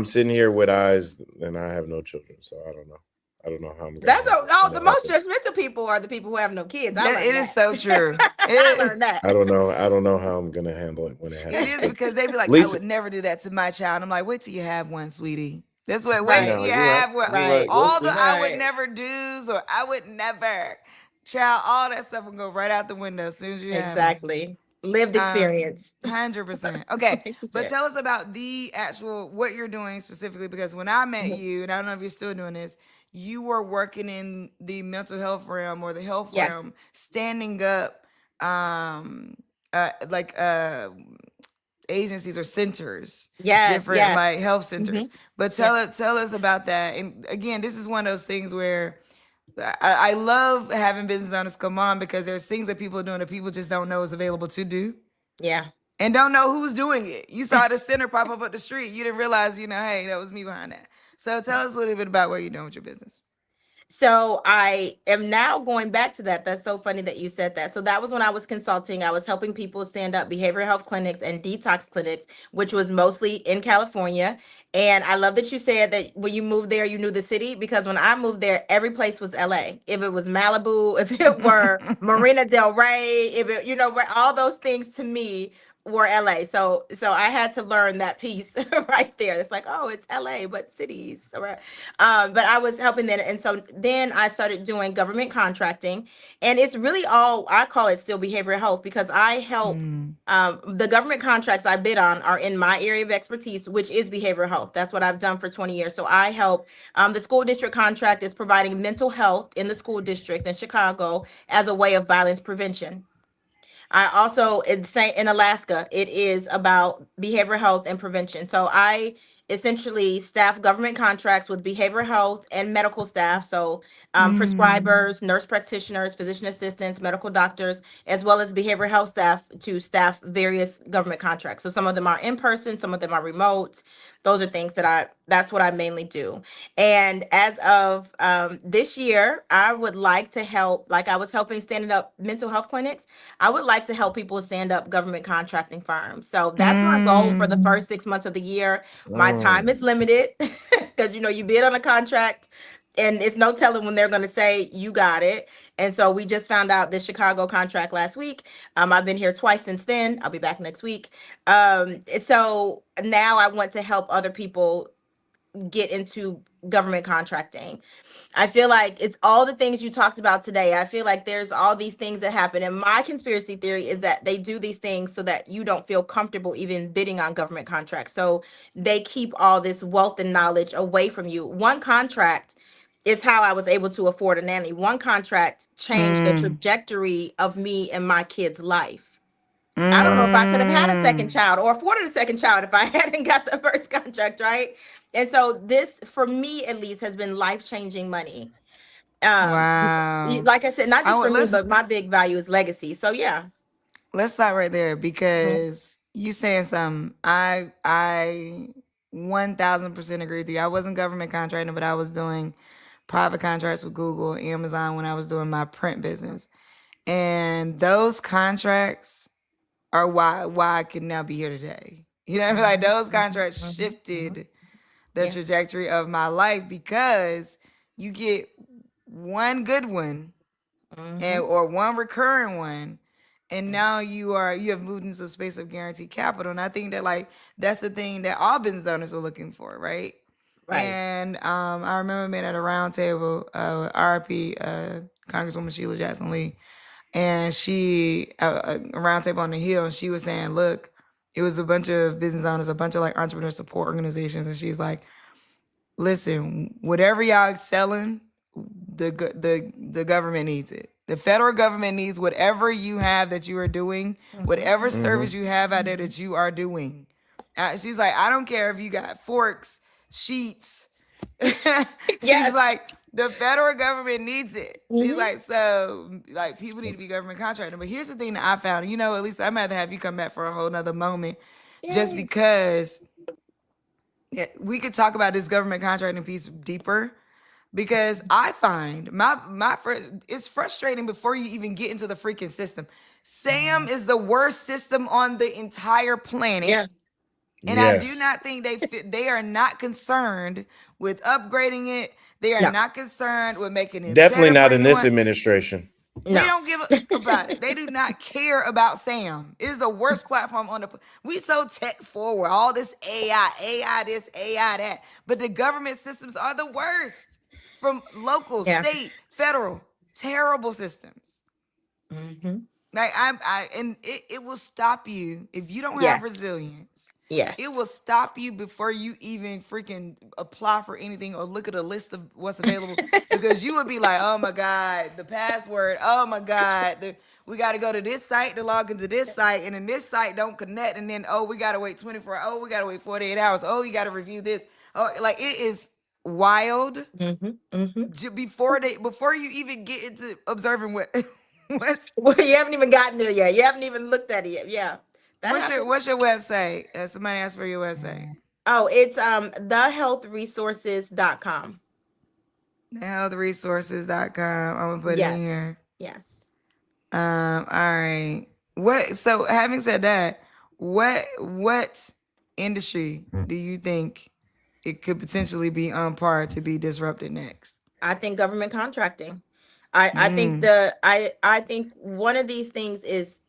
sitting present. here with eyes, and I have no children, so I don't know. I don't know how I'm gonna That's handle it oh, when the it most happens. judgmental people are the people who have no kids. I learned It is that. so true. I learned that. I don't know. I don't know how I'm gonna handle it when it It happens. is But because they be like, I Lisa, would never do that to my child. I'm like, wait till you have one, sweetie. That's what. Wait Right. till no, you you're right. have one. You're Right. right. We'll All the see. I would Right. never do's or I would never, child. All that stuff will go right out the window as soon as you have 'em. Exactly. Lived experience. 100%. Okay, Lived but experience. tell us about the actual what you're doing specifically, because when I met Mhm. you, and I don't know if you're still doing this, you were working in the mental health realm or the health Yes. realm, standing up, like agencies or centers, Yes. different Yes. like health centers. Mhm. But tell us about that. And again, this is one of those things where I love having business owners come on, because there's things that people are doing that people just don't know is available to do Yeah. and don't know who's doing it. You saw the center pop up the street. You didn't realize, hey, that was me behind that. So tell us a little bit about what you're doing with your business. So I am now going back to that. That's so funny that you said that. So that was when I was consulting. I was helping people stand up behavioral health clinics and detox clinics, which was mostly in California. And I love that you said that when you moved there, you knew the city, because when I moved there, every place was LA. If it was Malibu, if it were Marina Del Rey, if it, all those things to me were LA. So I had to learn that piece right there. It's like, oh, it's LA, but cities. Right. But I was helping them. And so then I started doing government contracting. And it's really all, I call it still behavioral health, because I help the government contracts I bid on are in my area of expertise, which is behavioral health. That's what I've done for 20 years. So I help the school district contract is providing mental health in the school district in Chicago as a way of violence prevention. I also in Alaska, it is about behavioral health and prevention. So I essentially staff government contracts with behavioral health and medical staff. So prescribers, nurse practitioners, physician assistants, medical doctors, as well as behavioral health staff to staff various government contracts. So some of them are in person, some of them are remote. Those are things that's what I mainly do. And as of this year, I would like to help, like I was helping standing up mental health clinics. I would like to help people stand up government contracting firms. So that's my goal for the first 6 months of the year. My time is limited because, you bid on a contract and it's no telling when they're going to say you got it. And so we just found out this Chicago contract last week. I've been here twice since then. I'll be back next week. So now I want to help other people get into government contracting. I feel like it's all the things you talked about today. I feel like there's all these things that happen. And my conspiracy theory is that they do these things so that you don't feel comfortable even bidding on government contracts. So they keep all this wealth and knowledge away from you. One contract is how I was able to afford a nanny. One contract changed the trajectory of me and my kid's life. I don't know if I could have had a second child or afforded a second child if I hadn't got the first contract, right? And so this, for me at least, has been life-changing money. Wow. Like I said, not just for me, let's but my big value is legacy. So yeah. let's stop right there, because you saying something. I 1000% agree with you. I wasn't government contracting, but I was doing private contracts with Google, Amazon when I was doing my print business. And those contracts are why I can now be here today. You know what I mean? Like those contracts shifted the trajectory of my life, because you get one good one or one recurring one, and now you have moved into a space of guaranteed capital. And I think that that's the thing that all business owners are looking for, right? Right. And I remember being at a round table, RIP, Congresswoman Sheila Jackson Lee, and she a round table on the Hill, and she was saying, look, it was a bunch of business owners, a bunch of entrepreneur support organizations, and she's like, listen, whatever y'all selling, the government needs it. The federal government needs whatever you have that you are doing, whatever service you have out there that you are doing. She's like, I don't care if you got forks, sheets. She's like, the federal government needs it. She's like, so people need to be government contracting. But here's the thing that I found, at least I'm going to have you come back for a whole nother moment, just because Yeah, we could talk about this government contracting piece deeper because I find it's frustrating before you even get into the freaking system. SAM is the worst system on the entire planet. Yeah. And I do Yes. not think they are not concerned with upgrading it. They are No. not concerned with making it Definitely better not for in this anyone. administration. They No. don't give a about it. They do not care about Sam. It is the worst platform on we so tech forward. All this AI this, AI that. But the government systems are the worst. From local, Yeah. state, federal, terrible systems. Mm-hmm. Like and it will stop you if you don't have Yes. resilience. Yes. It will stop you before you even freaking apply for anything or look at a list of what's available because you would be like, oh my God, the password. Oh my God, we got to go to this site to log into this site, and then this site don't connect, and then we got to wait 24. Oh, we got to wait 48 hours. Oh, you got to review this. Oh, like it is wild. Mm-hmm. Mm-hmm. Before you even get into observing what's Well, you haven't even gotten there yet. You haven't even looked at it yet. Yeah. That happens. what's your website? Somebody asked for your website. Oh, it's thehealthresources.com. Thehealthresources.com. I'm gonna put it Yes. in here. Yes. All right. So having said that, what industry do you think it could potentially be on par to be disrupted next? I think government contracting. I think I think one of these things is,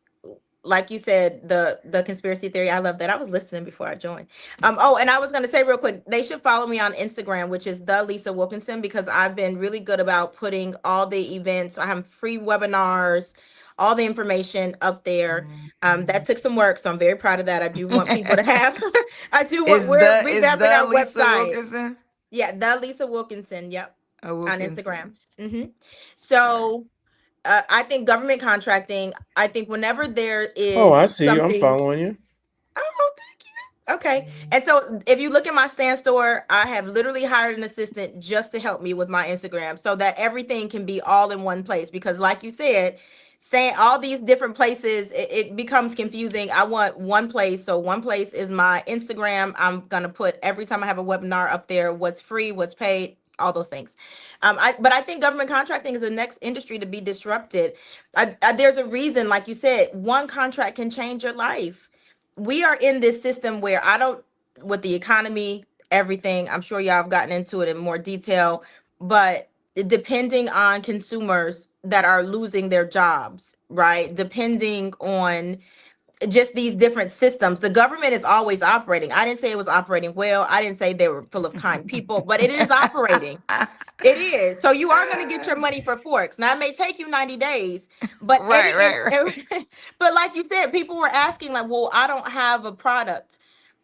like you said, the conspiracy theory. I love that. I was listening before I joined. Oh, and I was gonna say real quick, they should follow me on Instagram, which is the Lisa Wilkinson, because I've been really good about putting all the events. I have free webinars, all the information up there. That took some work, so I'm very proud of that. I do want people to have. I do want. We're revamping our Lisa website. Wilkinson? Yeah, the Lisa Wilkinson. Yep, on Wilkinson. Instagram. So. I think government contracting, I think whenever there is Oh, I see. I'm something. following you. Oh, thank you. Okay. And so if you look at my stand store, I have literally hired an assistant just to help me with my Instagram so that everything can be all in one place. Because like you said, saying all these different places, it becomes confusing. I want one place. So one place is my Instagram. I'm going to put every time I have a webinar up there, what's free, what's paid, all those things. But I think government contracting is the next industry to be disrupted. There's a reason, like you said, one contract can change your life. We are in this system where with the economy, everything, I'm sure y'all have gotten into it in more detail, but depending on consumers that are losing their jobs, right? Depending on just these different systems, the government is always operating. I didn't say it was operating well. I didn't say they were full of kind people, but it is operating. It is. So you are going to get your money for forks. Now it may take you 90 days, but Right. but like you said, people were asking like, well, I don't have a product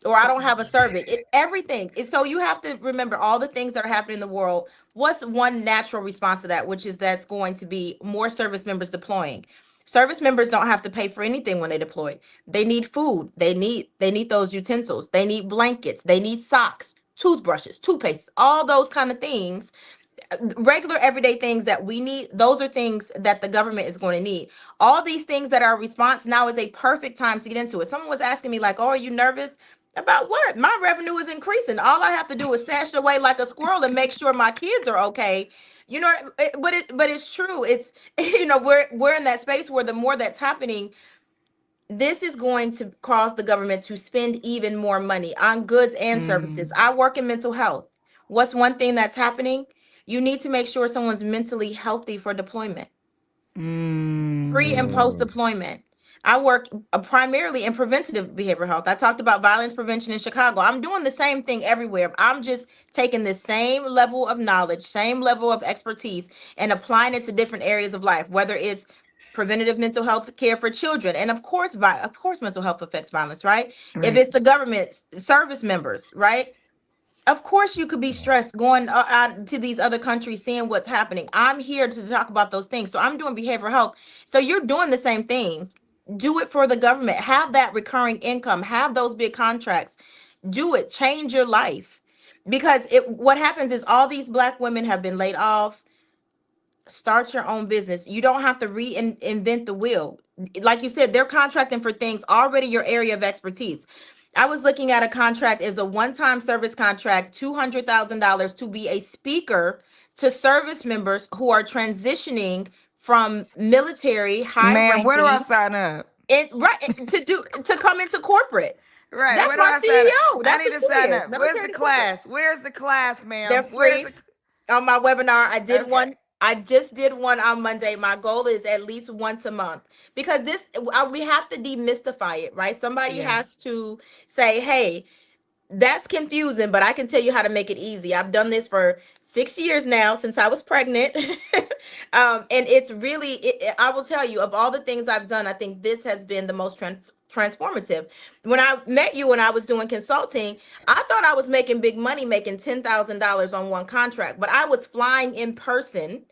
or I don't have a service. Everything. So you have to remember all the things that are happening in the world. What's one natural response to that, which is that's going to be more service members deploying. Service members don't have to pay for anything when they deploy. They need food. They need those utensils. They need blankets. They need socks, toothbrushes, toothpaste, all those kind of things. Regular everyday things that we need, those are things that the government is going to need. All these things that are a response now is a perfect time to get into it. Someone was asking me like, oh, are you nervous? About what? My revenue is increasing. All I have to do is stash it away like a squirrel and make sure my kids are okay. You know, but it's true. It's, we're in that space where the more that's happening, this is going to cause the government to spend even more money on goods and services. I work in mental health. What's one thing that's happening? You need to make sure someone's mentally healthy for deployment. Pre and post deployment. I work primarily in preventative behavioral health. I talked about violence prevention in Chicago. I'm doing the same thing everywhere. I'm just taking the same level of knowledge, same level of expertise, and applying it to different areas of life, whether it's preventative mental health care for children. And of course, mental health affects violence, right? If it's the government, service members, right? Of course, you could be stressed going out to these other countries, seeing what's happening. I'm here to talk about those things. So I'm doing behavioral health. So you're doing the same thing. Do it for the government. Have that recurring income. Have those big contracts. Do it. Change your life. Because what happens is all these Black women have been laid off. Start your own business. You don't have to reinvent the wheel. Like you said, they're contracting for things already your area of expertise. I was looking at a contract as a one-time service contract, $200,000 to be a speaker to service members who are transitioning from military high Man, where do I ranking sign up? and to come into corporate. Right, That's where do my I sign up? CEO. I That's need to what she sign is. up. Where's the Military to corporate. class? Where's the class, They're ma'am? free on my webinar. I did Okay. one. I just did one on Monday. My goal is at least once a month because we have to demystify it, right? Somebody Yeah. has to say, "Hey, that's confusing, but I can tell you how to make it easy." I've done this for 6 years now since I was pregnant. And it's really, I will tell you, of all the things I've done, I think this has been the most transformative. When I met you and I was doing consulting, I thought I was making big money, making $10,000 on one contract, but I was flying in person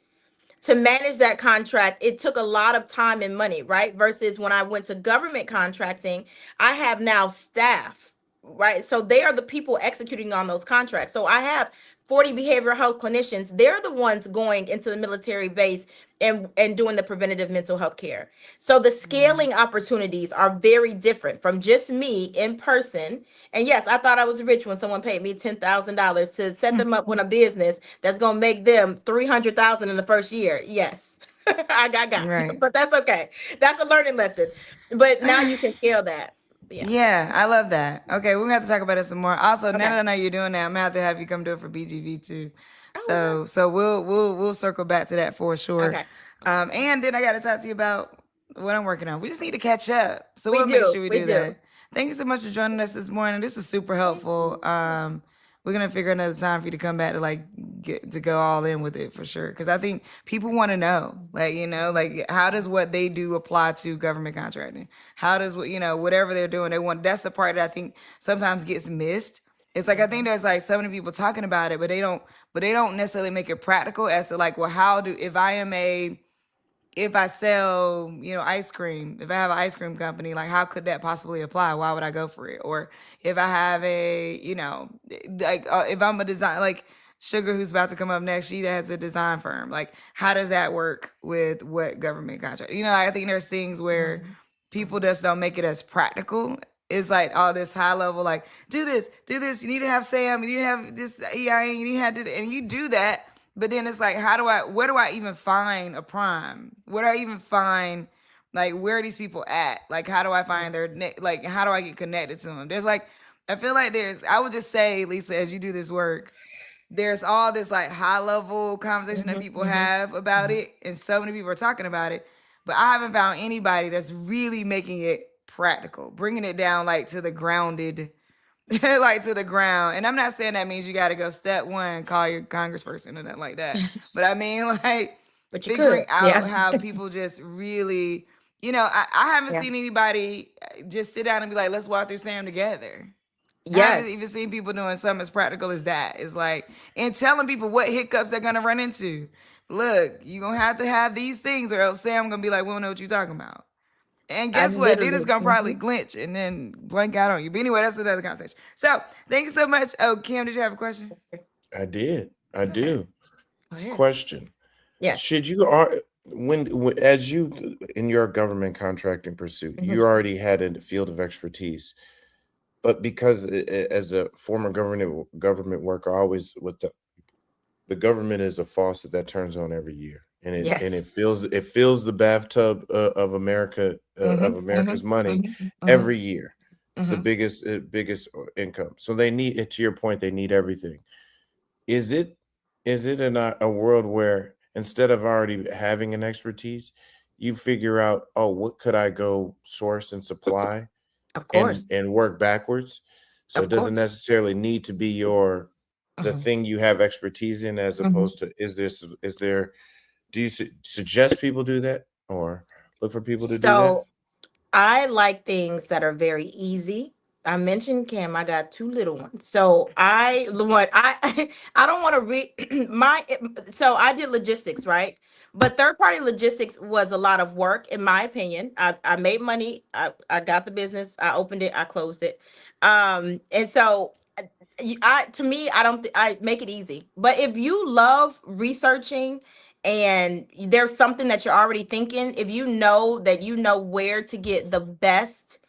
to manage that contract. It took a lot of time and money, right? Versus when I went to government contracting, I have now staff, right? So they are the people executing on those contracts. So I have 40 behavioral health clinicians. They're the ones going into the military base and doing the preventative mental health care. So the scaling opportunities are very different from just me in person. And yes, I thought I was rich when someone paid me $10,000 to set them up with a business that's going to make them $300,000 in the first year. Yes. I got, Right. but that's okay. That's a learning lesson. But now you can scale that. Yeah. Yeah, I love that. Okay, we're gonna have to talk about it some more. Also, now Okay. that I know you're doing that, I'm gonna have to have you come do it for BGV too. Oh, So we'll circle back to that for sure. okay. And then I gotta talk to you about what I'm working on. We just need to catch up. So We we'll make do. sure we We do do. that. Thank you so much for joining us this morning. This was super helpful. We're gonna figure another time for you to come back to get to go all in with it for sure. Because I think people want to know, how does what they do apply to government contracting? How does whatever they're doing, they want. That's the part that I think sometimes gets missed. It's like I think there's like so many people talking about it, but they don't necessarily make it practical as to well, how do if I sell, ice cream, if I have an ice cream company, how could that possibly apply? Why would I go for it? Or if I have if I'm a design, Sugar, who's about to come up next, she has a design firm. How does that work with what government contract? I think there's things where people just don't make it as practical. It's all this high level, do this. You need to have SAM, you need to have this EIN, you need to have to, and you do that. But then it's where do I even find a prime? Where do I even find, where are these people at? How do I find how do I get connected to them? There's I feel I would just say, Lisa, as you do this work, there's all this high level conversation that people have about it. And so many people are talking about it, but I haven't found anybody that's really making it practical, bringing it down to the grounded, to the ground. And I'm not saying that means you got to go step one, call your congressperson or nothing like that. But I mean, But you figuring could. out Yes. how people just really, I haven't Yeah. seen anybody just sit down and be like, let's walk through SAM together. I Yes. haven't even seen people doing something as practical as that. It's and telling people what hiccups they're going to run into. Look, you're going to have these things or else Sam going to be like, we don't know what you're talking about. And guess what? Then it's going to probably glitch and then blank out on you. But anyway, that's another conversation. So thank you so much. Oh, Kim, did you have a question? I did. I do. Go ahead. Question. Yes. Should you as you in your government contracting pursuit, you already had a field of expertise, but because as a former government worker, I always the government is a faucet that turns on every year, and it fills the bathtub of America of America's money every year. It's the biggest income. So they need, to your point, they need everything. Is it in a world where instead of already having an expertise, you figure out, oh, what could I go source and supply Of course. and work backwards? So Of it doesn't course. necessarily need to be the thing you have expertise in, as opposed to do you suggest people do that or look for people to do that? So I like things that are very easy. I mentioned Cam, I got 2 little ones. So I don't want to read so I did logistics, right? But third-party logistics was a lot of work, in my opinion. I made money. I got the business. I opened it. I closed it. And so to me, I make it easy. But if you love researching and there's something that you're already thinking, if you know that you know where to get the best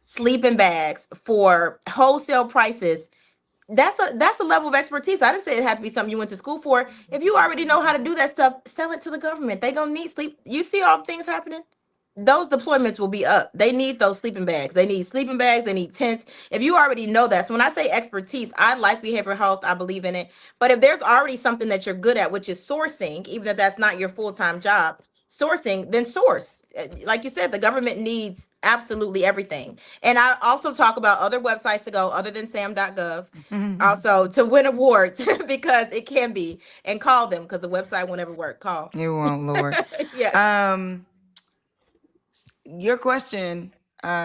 sleeping bags for wholesale prices, that's a level of expertise. I didn't say it had to be something you went to school for. If you already know how to do that stuff, sell it to the government. They gonna need sleep. You see all things happening. Those deployments will be up. They need those sleeping bags. They need sleeping bags. They need tents. If you already know that, so when I say expertise, I like behavioral health. I believe in it. But if there's already something that you're good at, which is sourcing, even if that's not your full-time job, sourcing, then source. Like you said, the government needs absolutely everything. And I also talk about other websites to go other than sam.gov, also to win awards because it can be, and call them because the website won't ever work. Call. It won't, Lord. Yeah. Your question,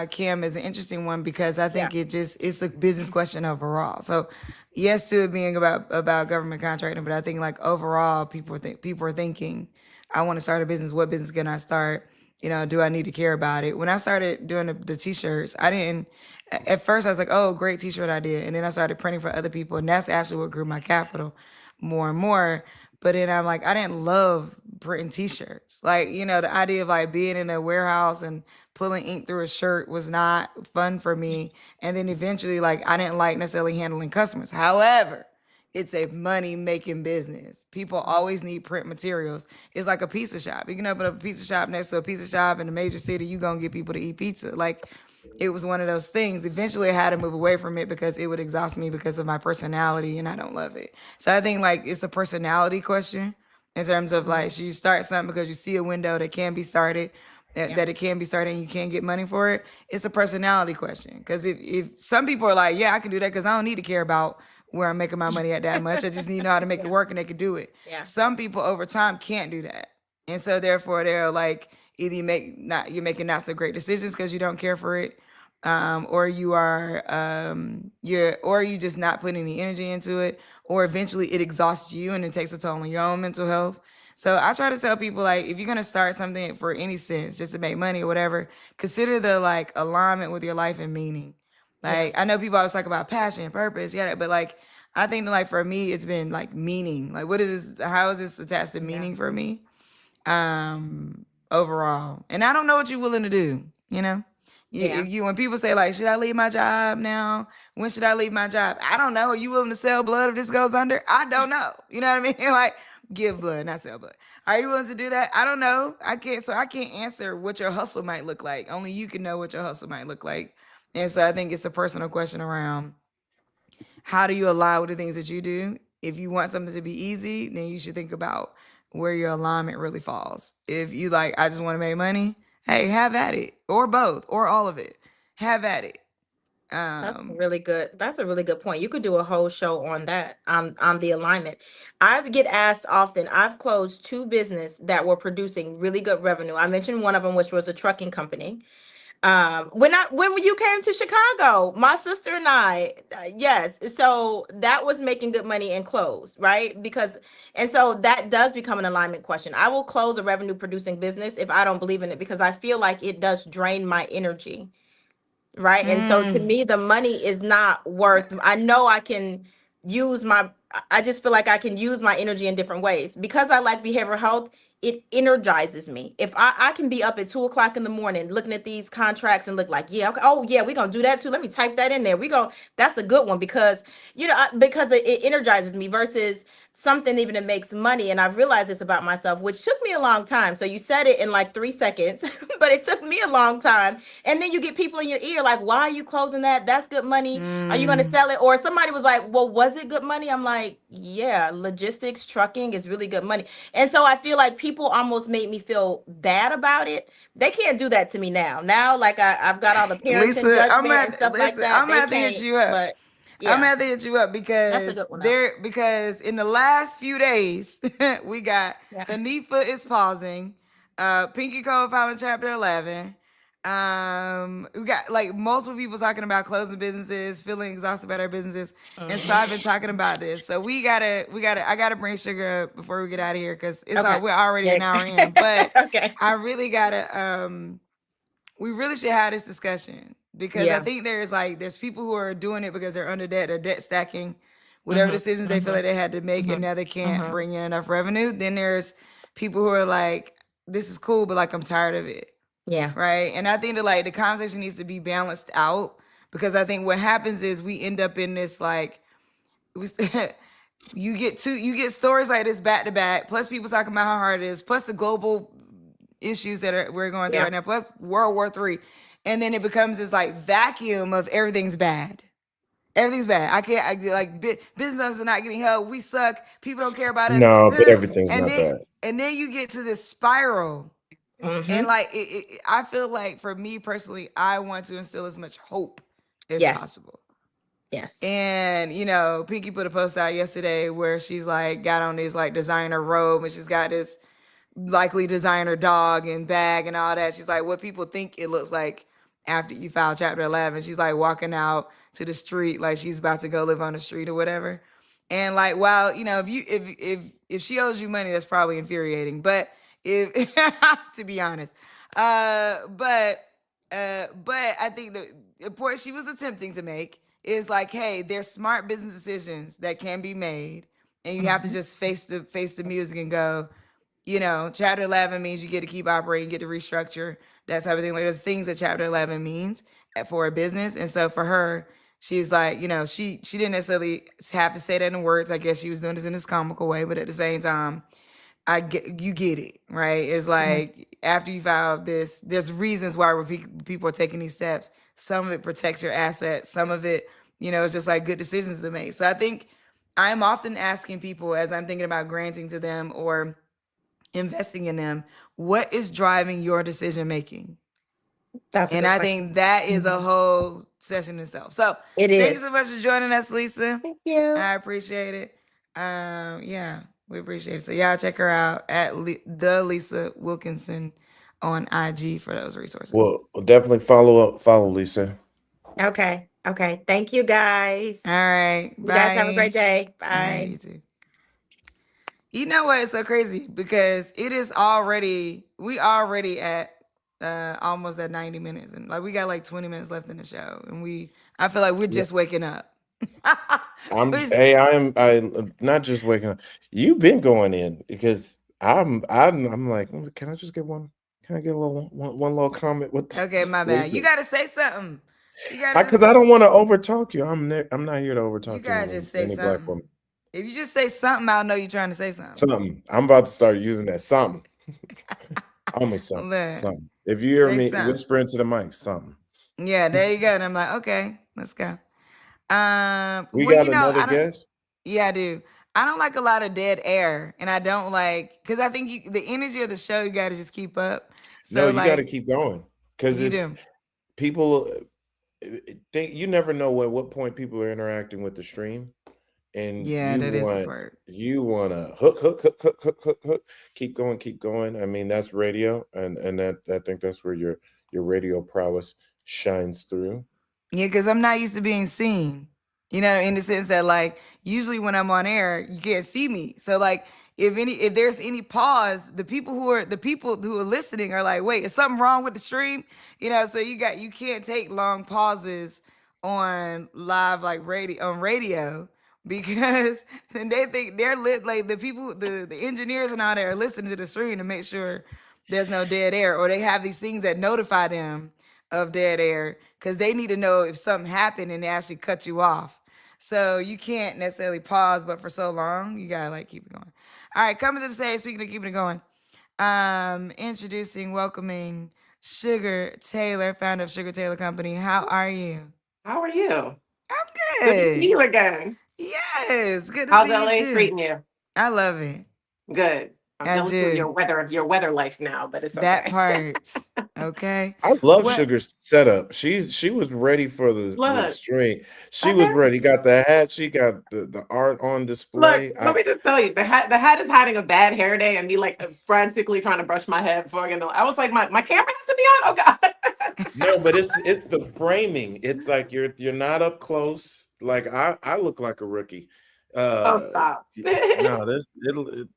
Kim, is an interesting one because I think it's a business question overall. So yes, to it being about government contracting, but I think like overall people are thinking, I want to start a business. What business can I start? You know, do I need to care about it? When I started doing the t-shirts, I didn't, at first I was like, oh, great t-shirt idea. And then I started printing for other people. And that's actually what grew my capital more and more. But then I'm like, I didn't love printing t-shirts. Like, you know, the idea of like being in a warehouse and pulling ink through a shirt was not fun for me. And then eventually, like, I didn't like necessarily handling customers. However, it's a money making business. People always need print materials. It's like a pizza shop. You can open up a pizza shop next to a pizza shop in a major city. You're going to get people to eat pizza. Like, it was one of those things. Eventually I had to move away from it because it would exhaust me because of my personality and I don't love it. So I think like it's a personality question in terms of like, should you start something because you see a window that can be started, that it can be started and you can't get money for it? It's a personality question. Because if some people are like, yeah, I can do that because I don't need to care about where I'm making my money at that much. I just need to know how to make it work and they can do it. Yeah. Some people over time can't do that. And so therefore they're like, either you're making not so great decisions because you don't care for it, or you are or you just not putting any energy into it, or eventually it exhausts you and it takes a toll on your own mental health. So I try to tell people like, if you're gonna start something for any sense, just to make money or whatever, consider the like alignment with your life and meaning. Like, I know people always talk about passion, purpose, but like, I think that like for me, it's been like meaning. Like, what is this? How is this attached to meaning for me? Overall. And I don't know what you're willing to do, you know? When people say like, should I leave my job now? When should I leave my job? I don't know. Are you willing to sell blood if this goes under? I don't know. You know what I mean? Like, give blood, not sell blood. Are you willing to do that? I don't know. I can't answer what your hustle might look like. Only you can know what your hustle might look like. And so I think it's a personal question around how do you align with the things that you do? If you want something to be easy, then you should think about where your alignment really falls. If you like, I just want to make money, hey, have at it, or both, or all of it. Have at it. That's really good. That's a really good point. You could do a whole show on that, on the alignment. I get asked often. I've closed 2 businesses that were producing really good revenue. I mentioned one of them, which was a trucking company. When you came to Chicago, my sister and I, yes. So that was making good money and close, right? And so that does become an alignment question. I will close a revenue producing business if I don't believe in it because I feel like it does drain my energy, right? And so to me, the money is not worth, I know I can I just feel like I can use my energy in different ways. Because I like behavioral health, it energizes me. If I can be up at 2:00 in the morning looking at these contracts and look like, yeah, okay, oh yeah, we're gonna do that too. Let me type that in there. That's a good one because because it energizes me versus something even that makes money. And I've realized this about myself, which took me a long time. So you said it in like 3 seconds, but it took me a long time. And then you get people in your ear like, why are you closing that? That's good money. Are you going to sell it? Or somebody was like, well, was it good money? I'm like, yeah, logistics, trucking is really good money. And so I feel like people almost made me feel bad about it. They can't do that to me now. Now, like I've got all the parents and judgment and stuff like that. I'm going to hit you up. But I'm gonna have to hit you up That's a good one, because in the last few days we got The NEFA is pausing, Pinky Code filing Chapter 11. We got like multiple people talking about closing businesses, feeling exhausted about our businesses, and so I've been talking about this. So I gotta bring Sugar up before we get out of here because we're already an hour in. But I really gotta we really should have this discussion. Because I think there's people who are doing it because they're under debt or debt stacking, whatever decisions they feel like they had to make and now they can't bring in enough revenue. Then there's people who are like, this is cool, but like I'm tired of it. Yeah. right? And I think that like the conversation needs to be balanced out, because I think what happens is we end up in this like we, you get stories like this back to back, plus people talking about how hard it is, plus the global issues that we're going through Yeah. right now, plus World War III, and then it becomes this like vacuum of everything's bad. Everything's bad. Business owners are not getting help. We suck. People don't care about us. No, but everything's and not then, bad. And then you get to this spiral. Mhm. And like, I feel like for me personally, I want to instill as much hope as Yes. possible. Yes. And, you know, Pinky put a post out yesterday where she's like got on this like designer robe and she's got this likely designer dog and bag and all that. She's like, what people think it looks like after you file Chapter 11. She's like walking out to the street like she's about to go live on the street or whatever. And like, well, you know, if she owes you money, that's probably infuriating. But if to be honest, but I think the point she was attempting to make is like, hey, there's smart business decisions that can be made, and you have to just face the music and go, you know, Chapter 11 means you get to keep operating, get to restructure, that type of thing. Like there's things that Chapter 11 means for a business. And so for her, she's like, you know, she didn't necessarily have to say that in words. I guess she was doing this in this comical way, but at the same time, you get it, right? It's like after you file this, there's reasons why people are taking these steps. Some of it protects your assets. Some of it, you know, it's just like good decisions to make. So I think I'm often asking people as I'm thinking about granting to them or investing in them, what is driving your decision making? That's a And good I question. think that is a whole session itself. So It thank you is. so much for joining us, Lisa. Thank you. I appreciate it. Yeah, we appreciate it. So y'all check her out at the Lisa Wilkinson on IG for those resources. Well, definitely follow Lisa. Okay. Okay. Thank you, guys. All right. You Bye. guys have a great day. All right, Bye. you too. You know what? It's so crazy because we already at almost at 90 minutes, and like we got like 20 minutes left in the show, and I feel like we're just waking up. I'm not just waking up. You've been going in because I'm like, can I just get one? Can I get a little one little comment with Okay, my bad. Lisa? You gotta say something. You gotta Because I don't want to overtalk you. I'm not here to overtalk you gotta just say any black something. woman. If you just say something, I'll know you're trying to say something. Something. I'm about to start using that something. Almost something. Look, Something. If you hear say me something. whisper into the mic, something. Yeah, there you go. And I'm like, okay, let's go. We well, got you know, another guest. Yeah, I do. I don't like a lot of dead air, and I don't like because I think the energy of the show you got to just keep up. So No, you got to like, keep going because you it's do. people think you never know at what point people are interacting with the stream, and Yeah, that is the part. you want to hook, keep going. I mean, that's radio, and that I think that's where your radio prowess shines through. Yeah, because I'm not used to being seen. You know, in the sense that like usually when I'm on air, you can't see me. So like if there's any pause, the people who are listening are like, wait, is something wrong with the stream? You know, so you can't take long pauses on live like radio because then they think they're lit like the engineers and all that are listening to the stream to make sure there's no dead air, or they have these things that notify them of dead air because they need to know if something happened and they actually cut you off. So you can't necessarily pause, but for so long, you gotta like keep it going. All right, coming to the stage, speaking of keeping it going, welcoming Sugar Taylor, founder of Sugar Taylor Company. How are you? How are you? I'm Good to see good. you again. Yes, good to How's see LA you too. treating you? I love it. Good. I'm I jealous of do. your weather life now, but it's okay. That part. Okay. I love What- Sugar's setup. She was ready for the Look. stream. She was Okay. ready. Got the hat. She got the art on display. Look, let me just tell you, the hat is having a bad hair day, and me like frantically trying to brush my head before I get on. I was like, my camera has to be on. Oh God. No, but it's the framing. It's like you're not up close. Like I look like a rookie. Oh, stop. No,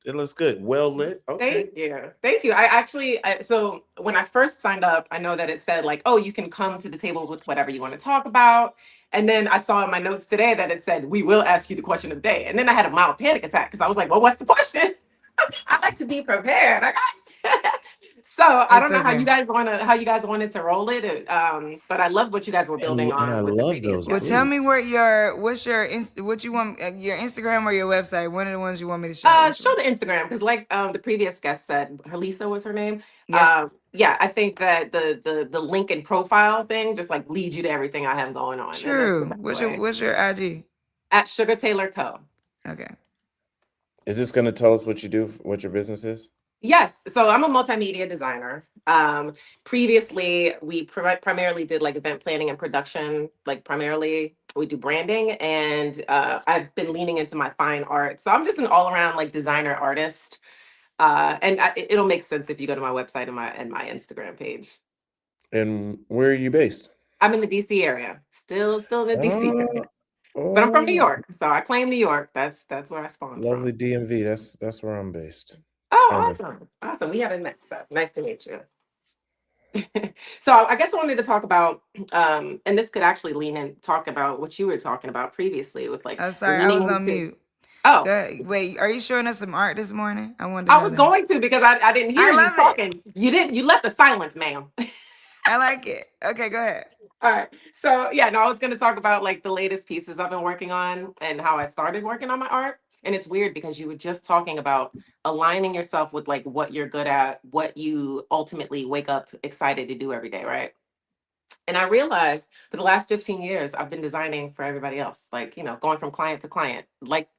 it looks good. Well lit. Okay. Thank you. I actually, so when I first signed up, I know that it said like, oh, you can come to the table with whatever you want to talk about. And then I saw in my notes today that it said, we will ask you the question of the day. And then I had a mild panic attack because I was like, well, what's the question? I like to be prepared. So I It's don't know okay. how you guys wanted to roll it. But I love what you guys were building And I on with the love previous those Well, guests. tell groups. me what you want, your Instagram or your website. One of the ones you want me to show. Which Show one? the Instagram because, like the previous guest said, Lisa was her name. Yep. Yeah, I think that the link and profile thing just like leads you to everything I have going on, and that's the True. best What's your way. IG? At Sugar Taylor Co. Okay. Is this going to tell us what you do, what your business is? Yes, so I'm a multimedia designer. Previously, we primarily did like event planning and production. Like primarily, we do branding, and I've been leaning into my fine art. So I'm just an all around like designer artist. It'll make sense if you go to my website and my Instagram page. And where are you based? I'm in the DC area, still in the DC area, but I'm from New Oh, York, so I claim New York. That's where I spawned lovely from. DMV. That's where I'm based. Oh, Kind of. awesome! We haven't met, so nice to meet you. So I guess I wanted to talk about, and this could actually lean in talk about what you were talking about previously with like Oh, sorry, I leaning was on into. mute. Oh, Wait, are you showing us some art this morning? I wanted to I know was that. going to because I didn't hear I you love it. talking. You didn't. You left the silence, ma'am. I like it. Okay, go ahead. All right. So yeah, no, I was going to talk about like the latest pieces I've been working on and how I started working on my art. And it's weird because you were just talking about aligning yourself with like what you're good at, what you ultimately wake up excited to do every day, right? And I realized for the last 15 years, I've been designing for everybody else, like, going from client to client, like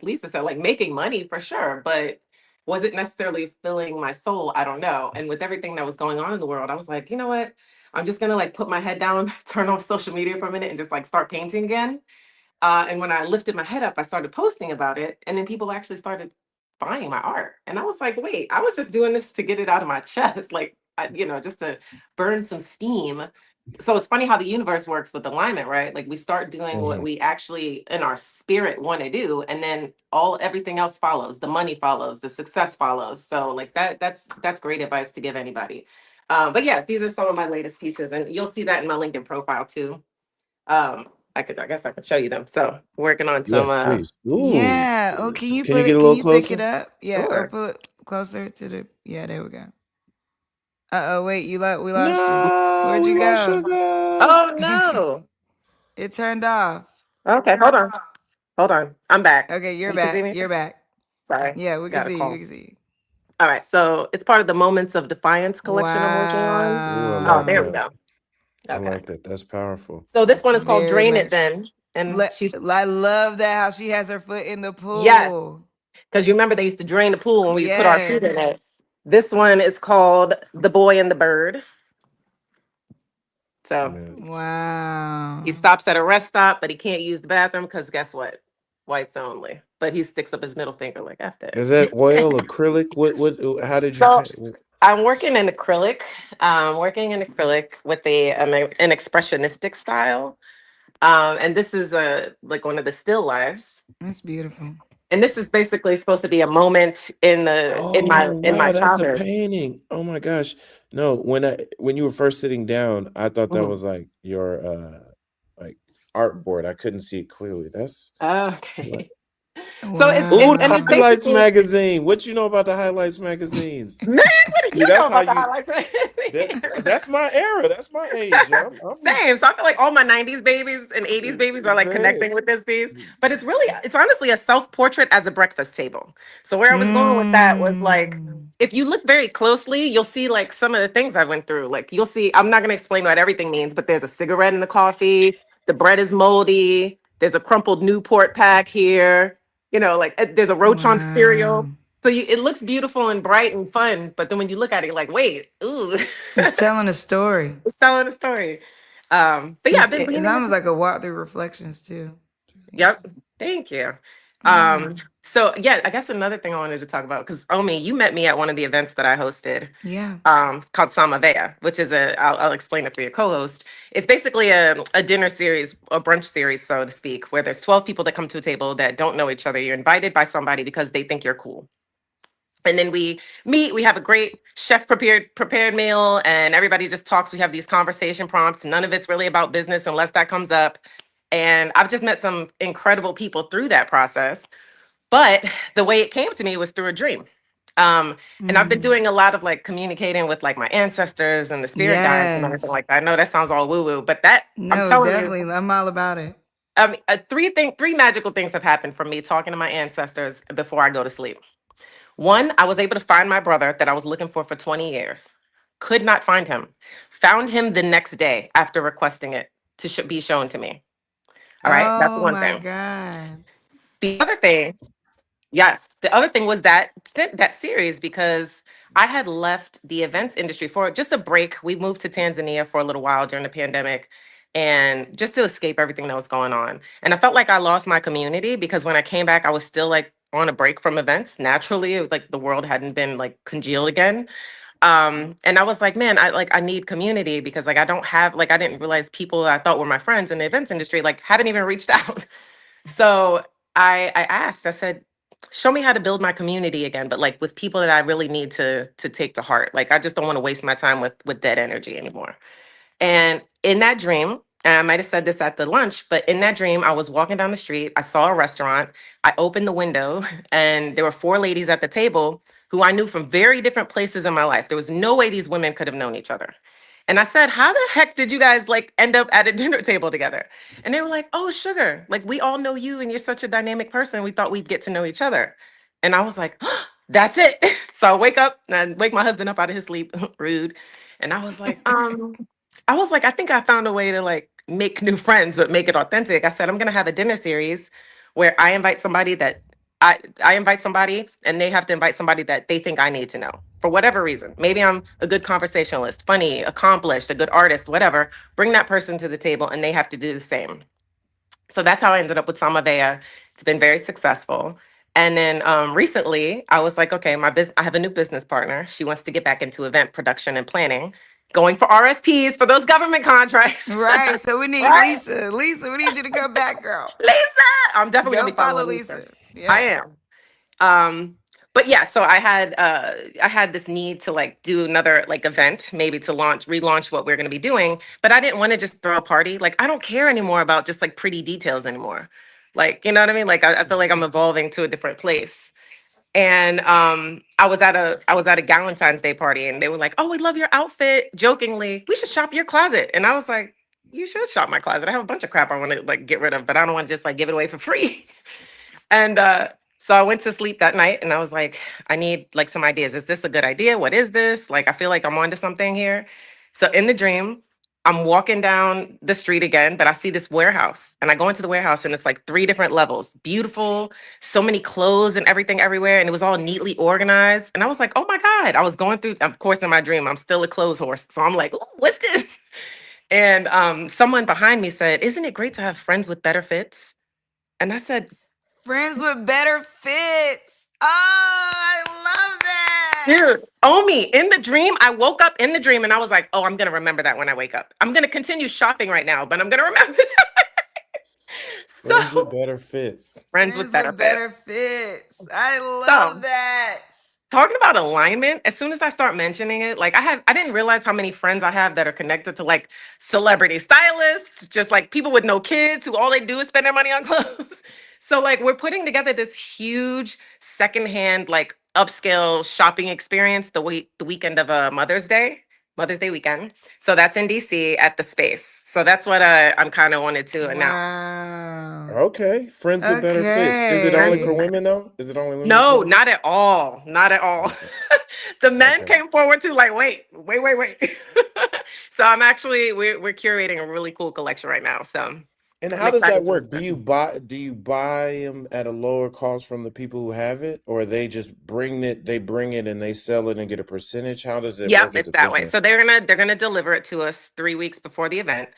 Lisa said, like making money for sure, but was it necessarily filling my soul? I don't know. And with everything that was going on in the world, I was like, you know what? I'm just gonna like put my head down, turn off social media for a minute and just like start painting again. And when I lifted my head up, I started posting about it. And then people actually started buying my art. And I was like, wait, I was just doing this to get it out of my chest, like, just to burn some steam. So it's funny how the universe works with alignment, right? Like we start doing what Mhm. we actually in our spirit want to do, and then everything else follows. The money follows, the success follows. So like that's great advice to give anybody. But yeah, these are some of my latest pieces, and you'll see that in my LinkedIn profile too. I guess I could show you them. So working on Yes, some please. Ooh. Yeah. Oh, can you Can you put get it? a Can little you pick it closer? up? Yeah, or sure. pull it closer to the. Yeah, there we go. Wait, we lost you. No, Where'd we you lost go? sugar. Oh no. It turned off. Okay, hold on. Hold on. I'm back. Okay, you're You can see back. me? You're back. Sorry. Yeah, we can Got a see you. We call. can see you. All right. So it's part of the Moments of Defiance collection I'm working on. Ooh, I Oh, like there we Wow. that. go. I Okay. like that. That's powerful. So this one is called Very Drain It much. Then. And I love that how she has her foot in the yes, pool. because you remember they used to drain the pool when we put our feet in Yes. it. This one is called The Boy and the Bird. So Yes. Wow. he stops at a rest stop, but he can't use the bathroom because guess what? Whites only. But he sticks up his middle finger like after. Is that oil, acrylic? How did you So paint? I'm working in acrylic. With an expressionistic style. And this is like one of the still lives. That's beautiful. And this is basically supposed to be a moment in Oh my wow, that's a childhood. painting. Oh my gosh. No, when you were first sitting down, I thought that Mhm. was like your like artboard. I couldn't see it clearly. That's Okay. So Ooh, and the it's Highlights basically, magazine. What you know about the Highlights magazines? man, what do See, you know that's how about the you highlights? that's my era. That's my age. I'm Same. So I feel like all my 90s babies and 80s babies are like exactly. connecting with this piece. But it's honestly a self-portrait as a breakfast table. So where I was going with that was like, Mm. if you look very closely, you'll see like some of the things I went through. Like you'll see, I'm not going to explain what everything means, but there's a cigarette in the coffee. The bread is moldy. There's a crumpled Newport pack here. There's a roach on cereal. Wow. So it looks beautiful and bright and fun, but then when you look at it, you're like, wait, ooh, It's telling a story. it's telling a story. But yeah, I've been It's leaning almost into. like a walk through reflections too. Yep. Thank you. Yeah. So yeah, I guess another thing I wanted to talk about, because Omi, you met me at one of the events that I hosted. Yeah. It's called Samavea, which is I'll explain it for your co-host. It's basically a dinner series, a brunch series, so to speak, where there's 12 people that come to a table that don't know each other. You're invited by somebody because they think you're cool. And then we meet, we have a great chef prepared meal, and everybody just talks. We have these conversation prompts. None of it's really about business unless that comes up. And I've just met some incredible people through that process. But the way it came to me was through a dream. And I've been Mm. doing a lot of like communicating with like my ancestors and the spirit guides and everything Yes. like that. I know that sounds all woo woo, but that I'm No, telling you, definitely. I'm all about it. three magical things have happened from me talking to my ancestors before I go to sleep. One, I was able to find my brother that I was looking for 20 years. Could not find him. Found him the next day after requesting it to be shown to me. All right, that's Oh one my thing. God. The other thing, yes, the other thing was that series because I had left the events industry for just a break. We moved to Tanzania for a little while during the pandemic and just to escape everything that was going on. And I felt like I lost my community because when I came back, I was still like on a break from events. Naturally, it was like the world hadn't been like congealed again. And I was like, man, I need community because like I don't have like I didn't realize people that I thought were my friends in the events industry like hadn't even reached out. So I asked, I said, show me how to build my community again, but like with people that I really need to take to heart. Like I just don't want to waste my time with dead energy anymore. And in that dream, and I might have said this at the lunch, but in that dream, I was walking down the street. I saw a restaurant. I opened the window, and there were four ladies at the table who I knew from very different places in my life. There was no way these women could have known each other. And I said, how the heck did you guys like end up at a dinner table together? And they were like, oh, sugar, like we all know you and you're such a dynamic person. We thought we'd get to know each other. And I was like, that's it. So I wake up and wake my husband up out of his sleep, rude. And I was like, I think I found a way to like make new friends, but make it authentic. I said, I'm gonna have a dinner series where I invite somebody and they have to invite somebody that they think I need to know for whatever reason. Maybe I'm a good conversationalist, funny, accomplished, a good artist, whatever. Bring that person to the table and they have to do the same. So that's how I ended up with Samavea. It's been very successful. And then recently, I was like, okay, I have a new business partner. She wants to get back into event production and planning, going for RFPs for those government contracts. Right. So we need Right? Lisa. Lisa, we need you to come back, girl. Lisa, I'm definitely gonna Go be follow following Lisa. Lisa. I Yeah. am. But yeah, so I had this need to like do another like event, maybe to relaunch what we're gonna be doing. But I didn't want to just throw a party. Like I don't care anymore about just like pretty details anymore. Like, you know what I mean? Like I feel like I'm evolving to a different place. And I was at a Valentine's Day party and they were like, oh, we love your outfit. Jokingly, we should shop your closet. And I was like, you should shop my closet. I have a bunch of crap I want to like get rid of, but I don't want to just like give it away for free. And so I went to sleep that night and I was like, I need like some ideas. Is this a good idea? What is this? Like, I feel like I'm onto something here. So in the dream, I'm walking down the street again, but I see this warehouse and I go into the warehouse and it's like three different levels. Beautiful, so many clothes and everything everywhere. And it was all neatly organized. And I was like, oh my God. I was going through, of course, in my dream, I'm still a clothes horse. So I'm like, ooh, what's this? And someone behind me said, isn't it great to have friends with better fits? And I said, Friends with better fits. Oh, I love that. dude, Omi, in the dream, I woke up in the dream and I was like, oh, I'm going to remember that when I wake up. I'm going to continue shopping right now, but I'm going to remember that. Friends So, with better fits. friends with better fits. Fits. I love that. Talking about alignment, as soon as I start mentioning it, like I didn't realize how many friends I have that are connected to like celebrity stylists, just like people with no kids who all they do is spend their money on clothes. So like we're putting together this huge secondhand like upscale shopping experience the weekend of Mother's Day weekend. So that's in DC at the Space. So that's what I'm kind of wanted to announce. Wow. Okay, friends with better fits. Is it only for Okay. women though? Is it only women? No, not at all. Not at all. The men Okay. came forward too, like, wait. So we're curating a really cool collection right now. So And I'm how does that excited to work? release Do you buy them at a lower cost from the people who have it, or they just bring it and they sell it and get a percentage? How does it Yep, work as it's a that way. business? So they're gonna deliver it to us 3 weeks before the event.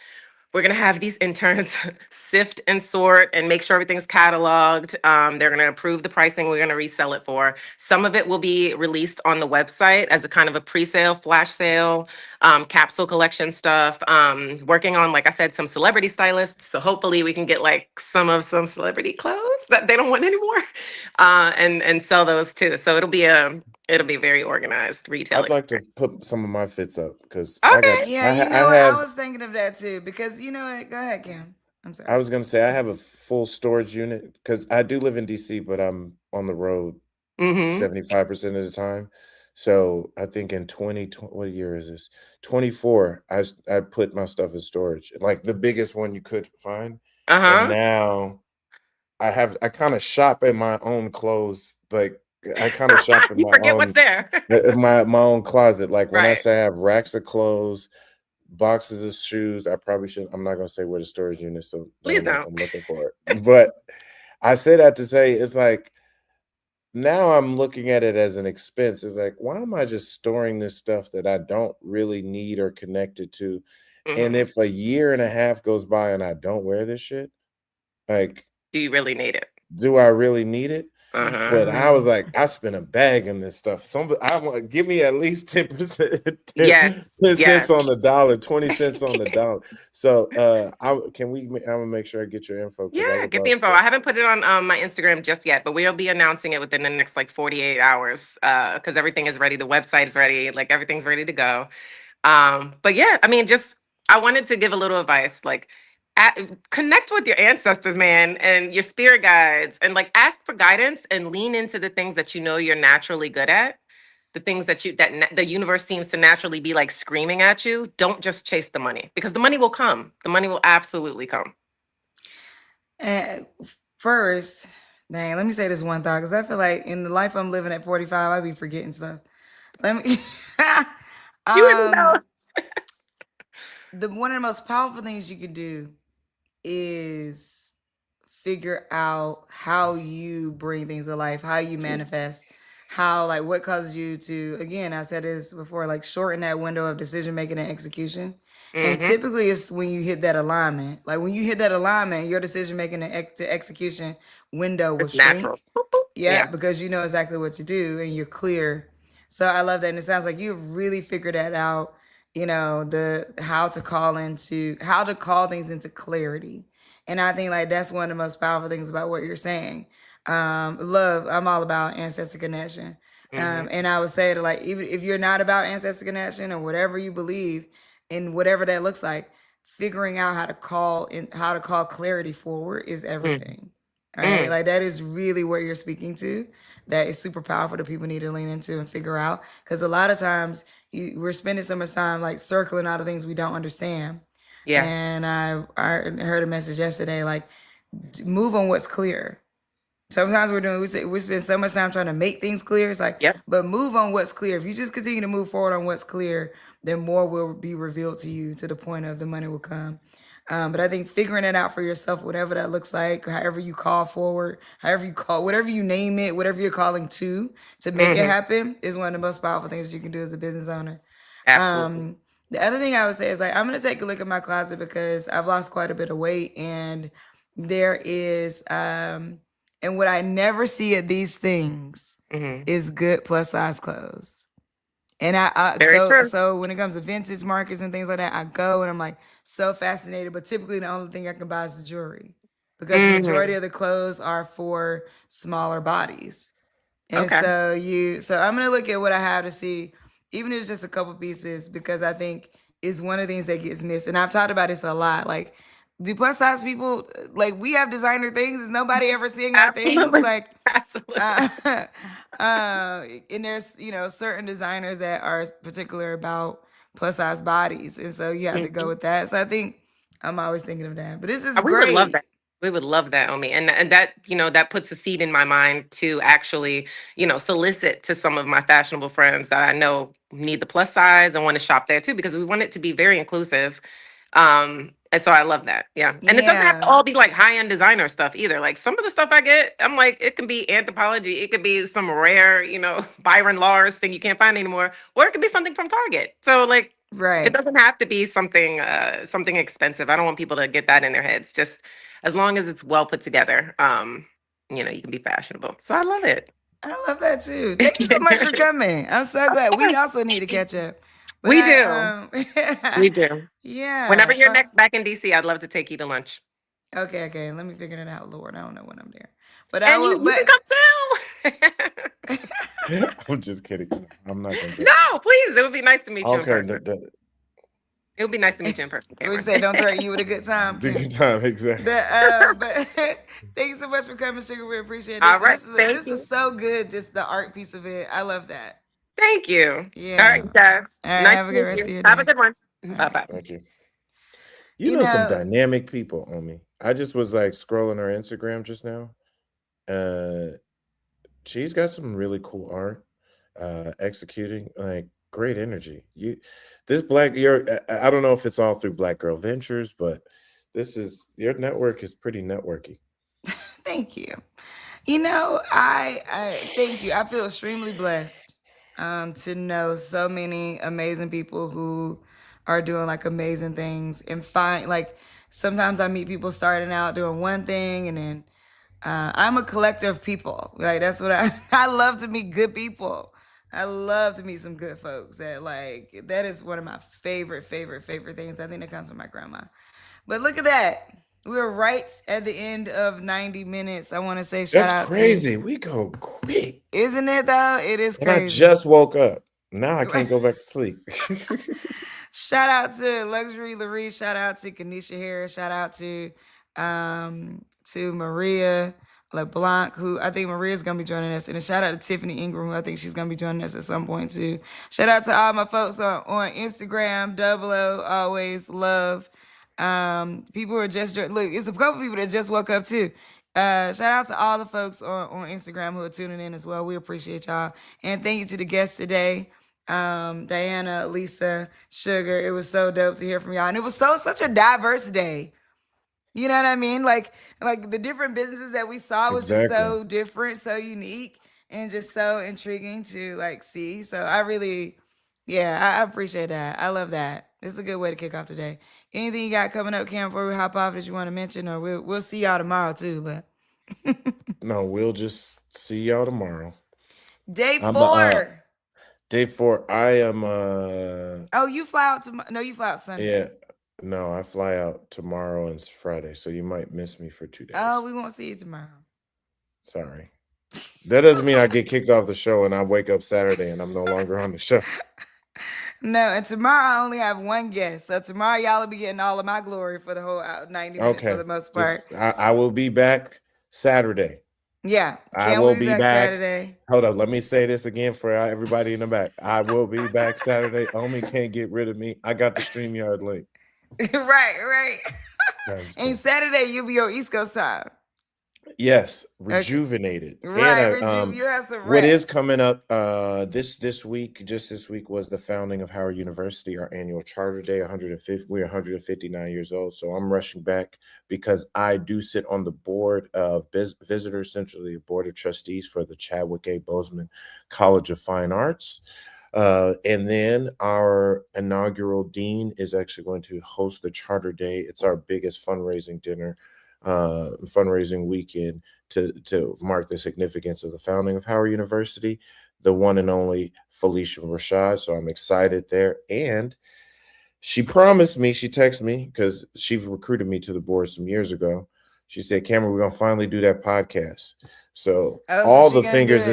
We're gonna have these interns sift and sort and make sure everything's cataloged. They're gonna approve the pricing we're gonna resell it for. Some of it will be released on the website as a kind of a pre-sale, flash sale, capsule collection stuff. Working on, like I said, some celebrity stylists. So hopefully we can get like some celebrity clothes that they don't want anymore, and sell those too. So it'll be very organized retail. I'd like to put some of my fits up because Okay. Yeah, you know what? I was thinking of that too because you know what? Go ahead, Kim. I'm sorry. I was gonna say I have a full storage unit because I do live in DC, but I'm on the road Mm-hmm. 75% of the time. So I think in 2020, what year is this? 24, I put my stuff in storage, like the biggest one you could find. And Uh-huh. now I kind of shop in my own clothes. Like I kind of shop in You my forget what's own there. my own closet. Like when I Right. say I have racks of clothes, boxes of shoes, I probably should. I'm not gonna say where the storage unit, so Please nobody don't. come looking for it. But I say that to say it's like now I'm looking at it as an expense. It's like, why am I just storing this stuff that I don't really need or connected to? And Mm-hmm. if a year and a half goes by and I don't wear this shit, like, Do you really need it? do I really need it? Uh-huh. But I was Absolutely. like, I spent a bag in this stuff. I want give me at least 10%, 10 Yes. 10 Yes. cents on the dollar, 20 cents on the dollar. So I'm gonna make sure I get your info because I Yeah, would get the love info. I haven't put it on my Instagram just yet, but we'll be announcing it within the next like 48 hours because everything is ready. The website is ready, like everything's ready to go. But yeah, I mean, just I wanted to give a little advice, like connect with your ancestors, man, and your spirit guides, and like ask for guidance and lean into the things that you know you're naturally good at. The things that the universe seems to naturally be like screaming at you. Don't just chase the money because the money will come. The money will absolutely come. And first, dang, let me say this one thought because I feel like in the life I'm living at 45, I be forgetting stuff. Let me. You already know. The one of the most powerful things you can do is figure out how you bring things to life, how you manifest, how like what causes you to, again, I said this before, like shorten that window of decision making and execution. And Mm-hmm. typically it's when you hit that alignment. Like when you hit that alignment, your decision making to execution window will It's natural. shrink. Boop, boop. Yeah, Yeah. because you know exactly what to do and you're clear. So I love that. And it sounds like you've really figured that out, you know, the how to call things into clarity. And I think like that's one of the most powerful things about what you're saying. Love, I'm all about ancestor connection. Mm-hmm. And I would say that like even if you're not about ancestor connection or whatever you believe in whatever that looks like, figuring out how to call clarity forward is everything. Right? Mm-hmm. Like that is really where you're speaking to. That is super powerful that people need to lean into and figure out. Because a lot of times we're spending so much time like circling out of things we don't understand. Yeah. And I heard a message yesterday like move on what's clear. Sometimes we spend so much time trying to make things clear. It's like, Yep. but move on what's clear. If you just continue to move forward on what's clear, then more will be revealed to you to the point of the money will come. But I think figuring it out for yourself, whatever that looks like, however you call forward, whatever you name it, whatever you're calling to make it Mm-hmm. happen is one of the most powerful things you can do as a business owner. Absolutely. The other thing I would say is like, I'm going to take a look at my closet because I've lost quite a bit of weight and there is, and what I never see at these things Mm-hmm. is good plus size clothes. And Very true. so when it comes to vintage markets and things like that, I go and I'm like so fascinated. But typically the only thing I can buy is the jewelry because the majority Mm-hmm. of the clothes are for smaller bodies. And Okay. so I'm gonna look at what I have to see, even if it's just a couple pieces, because I think it's one of the things that gets missed. And I've talked about this a lot. Like, do plus size people like we have designer things? Is nobody ever seeing our things? Absolutely. Like, Absolutely. and there's certain designers that are particular about plus size bodies, and so you have to go Mhm. with that. So I think I'm always thinking of that. But this is We would love great. that. We would love that, Omi. And that, that puts a seed in my mind to actually, solicit to some of my fashionable friends that I know need the plus size and want to shop there too, because we want it to be very inclusive. And so I love that. Yeah. And it doesn't have to Yeah. all be like high-end designer stuff either. Like some of the stuff I get, I'm like, it can be Anthropologie, it could be some rare, Byron Lars thing you can't find anymore, or it could be something from Target. So like it Right. doesn't have to be something expensive. I don't want people to get that in their heads. Just as long as it's well put together, you can be fashionable. So I love it. I love that too. Thank you so much for coming. I'm so glad. We also need to catch up. But We do. We do. yeah. Whenever you're next back in DC, I'd love to take you to lunch. Okay. Let me figure it out, Lord. I don't know when I'm there. But I And will you can come too. I'm just kidding. I'm not gonna. No, please. It would be nice to meet you in Okay, person. It would be nice to meet you in person, We Cameron. say don't threaten you with a good time. Big Kim. time, exactly. But thank you so much for coming, Sugar. We appreciate this. All And right. Thank this you. is so good. Just the art piece of it. I love that. Thank you. All Yeah. right, guys. All right. Nice Have to a good meet rest of you. your Have a day. good one. All Bye right. bye. Thank you. You You know some know, dynamic people on me. I just was like scrolling her Instagram just now. She's got some really cool art, executing like great energy. I don't know if it's all through Black Girl Ventures, but your network is pretty networky. thank you. You know, I thank you. I feel extremely blessed to know so many amazing people who are doing like amazing things and find like sometimes I meet people starting out doing one thing and then I'm a collector of people. Like that's what I love to meet good people. I love to meet some good folks that is one of my favorite things. I think that comes from my grandma. But look at that. We're right at the end of 90 minutes. I want to say shout That's out crazy. We go quick. isn't it though? It is And I crazy. just woke up. Now I can't go back to sleep. Shout out to Luxury Laree. Shout out to Kanisha Harris. Shout out to Maria LeBlanc, who I think Maria's gonna be joining us, and a shout out to Tiffany Ingram, who I think she's gonna be joining us at some point too. Shout out to all my folks on Instagram. Double O always love. People who are just look. It's a couple people that just woke up too. Shout out to all the folks on Instagram who are tuning in as well. We appreciate y'all, and thank you to the guests today. Diana, Lisa, Sugar. It was so dope to hear from y'all, and it was such a diverse day. You know what I mean? Like the different businesses that we saw was just so different, so unique, and just so intriguing to like see. So I really, I appreciate that. I love that. It's a good way to kick off the day. Anything you got coming up, Cam, before we hop off that you want to mention, or we'll see y'all tomorrow too. But No, we'll just see y'all tomorrow. day I'm, 4. Day 4, I am Oh, you fly out tomorrow? No, you fly out Sunday. yeah. No, I fly out tomorrow and Friday, so you might miss me for 2 days. Oh, we won't see you tomorrow. Sorry. That doesn't mean I get kicked off the show and I wake up Saturday and I'm no longer on the show. No, and tomorrow I only have one guest. So tomorrow y'all will be getting all of my glory for the whole 90 minutes for the most part. I will be back Saturday. Yeah. I will be back Saturday. Hold up. Let me say this again for everybody in the back. I will be back Saturday. Omi can't get rid of me. I got the StreamYard link. Right. No, just And kidding. Saturday you'll be on East Coast time. Yes, rejuvenated. Right. And you have some rest. what is coming up this week, just this week, was the founding of Howard University, our annual charter day. 150, we're 159 years old. So I'm rushing back because I do sit on the board of visitors, essentially the board of trustees for the Chadwick A. Boseman College of Fine Arts. And then our inaugural dean is actually going to host the charter day. It's our biggest fundraising dinner, fundraising weekend to mark the significance of the founding of Howard University, the one and only Felicia Rashad. So I'm excited there. And she promised me, she texted me because she recruited me to the board some years ago. She said, Cameron, we're going to finally do that podcast. So all the fingers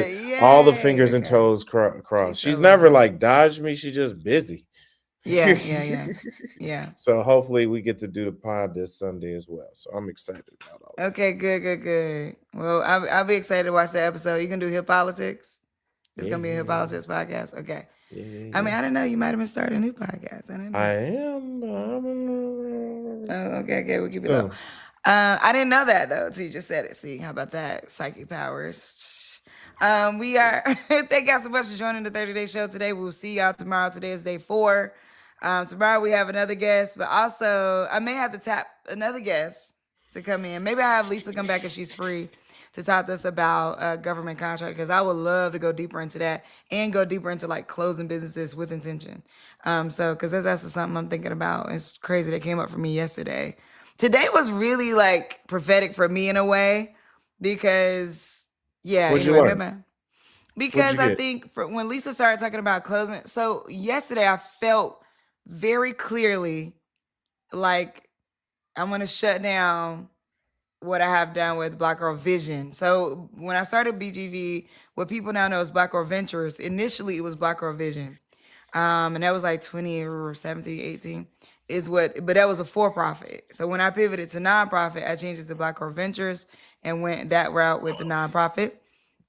and toes crossed. She's never like dodged me. She's just busy. Yeah. So hopefully we get to do the pod this Sunday as well. So I'm excited about all that. Okay, good. Well, I'll be excited to watch the episode. You can do Hip Politics. It's gonna be a Hip Politics podcast. Okay. Yeah. I mean, I didn't know you might have been starting a new podcast. I didn't know. I am. Oh, okay. We'll keep it up. I didn't know that though until you just said it. See, how about that? Psychic powers. We are. Thank y'all so much for joining the 30-day show today. We'll see y'all tomorrow. Today is day 4. Tomorrow we have another guest, but also I may have to tap another guest to come in. Maybe I have Lisa come back if she's free to talk to us about government contract, because I would love to go deeper into that and go deeper into like closing businesses with intention. So because that's something I'm thinking about. It's crazy that came up for me yesterday. Today was really like prophetic for me in a way because What'd you learn? Because I think when Lisa started talking about closing, so yesterday I felt very clearly like I'm going to shut down what I have done with Black Girl Vision. So when I started BGV, what people now know as Black Girl Ventures, initially it was Black Girl Vision. And that was like 20 or 17, 18 but that was a for-profit. So when I pivoted to nonprofit, I changed it to Black Girl Ventures and went that route with the nonprofit.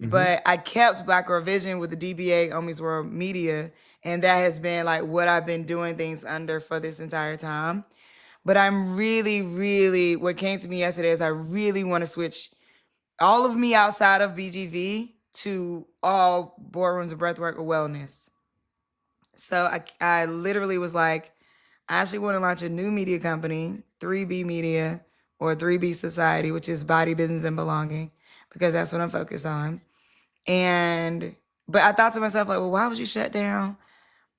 But I kept Black Girl Vision with the DBA, Omi's World Media, and that has been like what I've been doing things under for this entire time. But I'm really, really, what came to me yesterday is I really want to switch all of me outside of BGV to all boardrooms of breathwork or wellness. So I literally was like, I actually want to launch a new media company, 3B Media or 3B Society, which is body, business, and belonging, because that's what I'm focused on. But I thought to myself, like, well, why would you shut down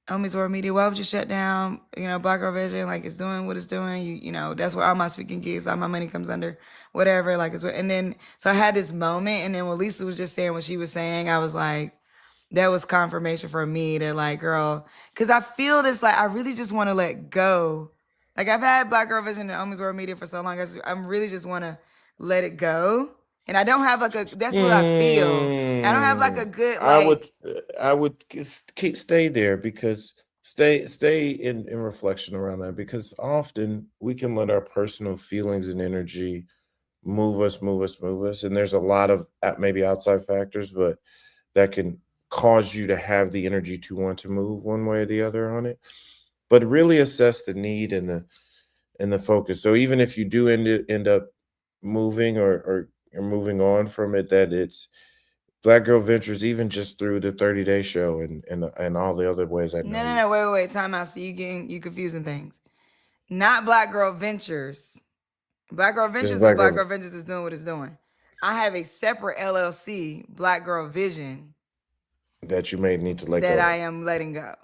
Omi's World Media? Why would you shut down, Black Girl Vision? Like, it's doing what it's doing. You know, that's where all my speaking gigs, all my money comes under, whatever. Like, and then, so I had this moment, and then when Lisa was just saying what she was saying, I was like, that was confirmation for me that, like, girl, because I feel this, like, I really just want to let go. Like, I've had Black Girl Vision and Omi's World Media for so long. I really just want to let it go. And I don't have like that's what I feel. I don't have like a good, like. I would stay there, because stay in reflection around that, because often we can let our personal feelings and energy move us. And there's a lot of maybe outside factors, but that can cause you to have the energy to want to move one way or the other on it. But really assess the need and the focus. So even if you do end up moving or moving on from it, that it's Black Girl Ventures, even just through the 30-day show and all the other ways I know. No, wait, time out. So you confusing things. Not Black Girl Ventures. Black Girl Ventures is Black Girl Ventures is doing what it's doing. I have a separate LLC, Black Girl Vision, that you may need to let go. That I am letting go.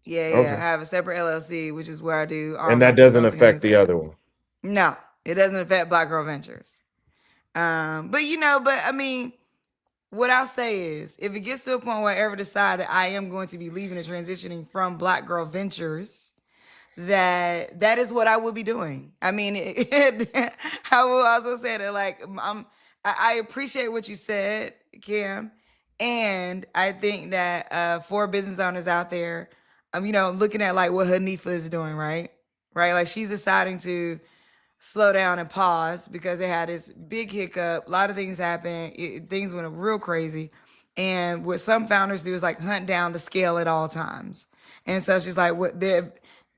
Yeah. Okay. I have a separate LLC, which is where I do all. And that doesn't affect the other one. No, it doesn't affect Black Girl Ventures. But I mean, what I'll say is, if it gets to a point where I ever decide that I am going to be leaving and transitioning from Black Girl Ventures, that is what I will be doing. I mean, I will also say that, like, I appreciate what you said, Kim, and I think that for business owners out there, looking at like what Hanifa is doing, right? Like, she's deciding to slow down and pause because they had this big hiccup. A lot of things happened. Things went real crazy. And what some founders do is like hunt down the scale at all times. And so she's like,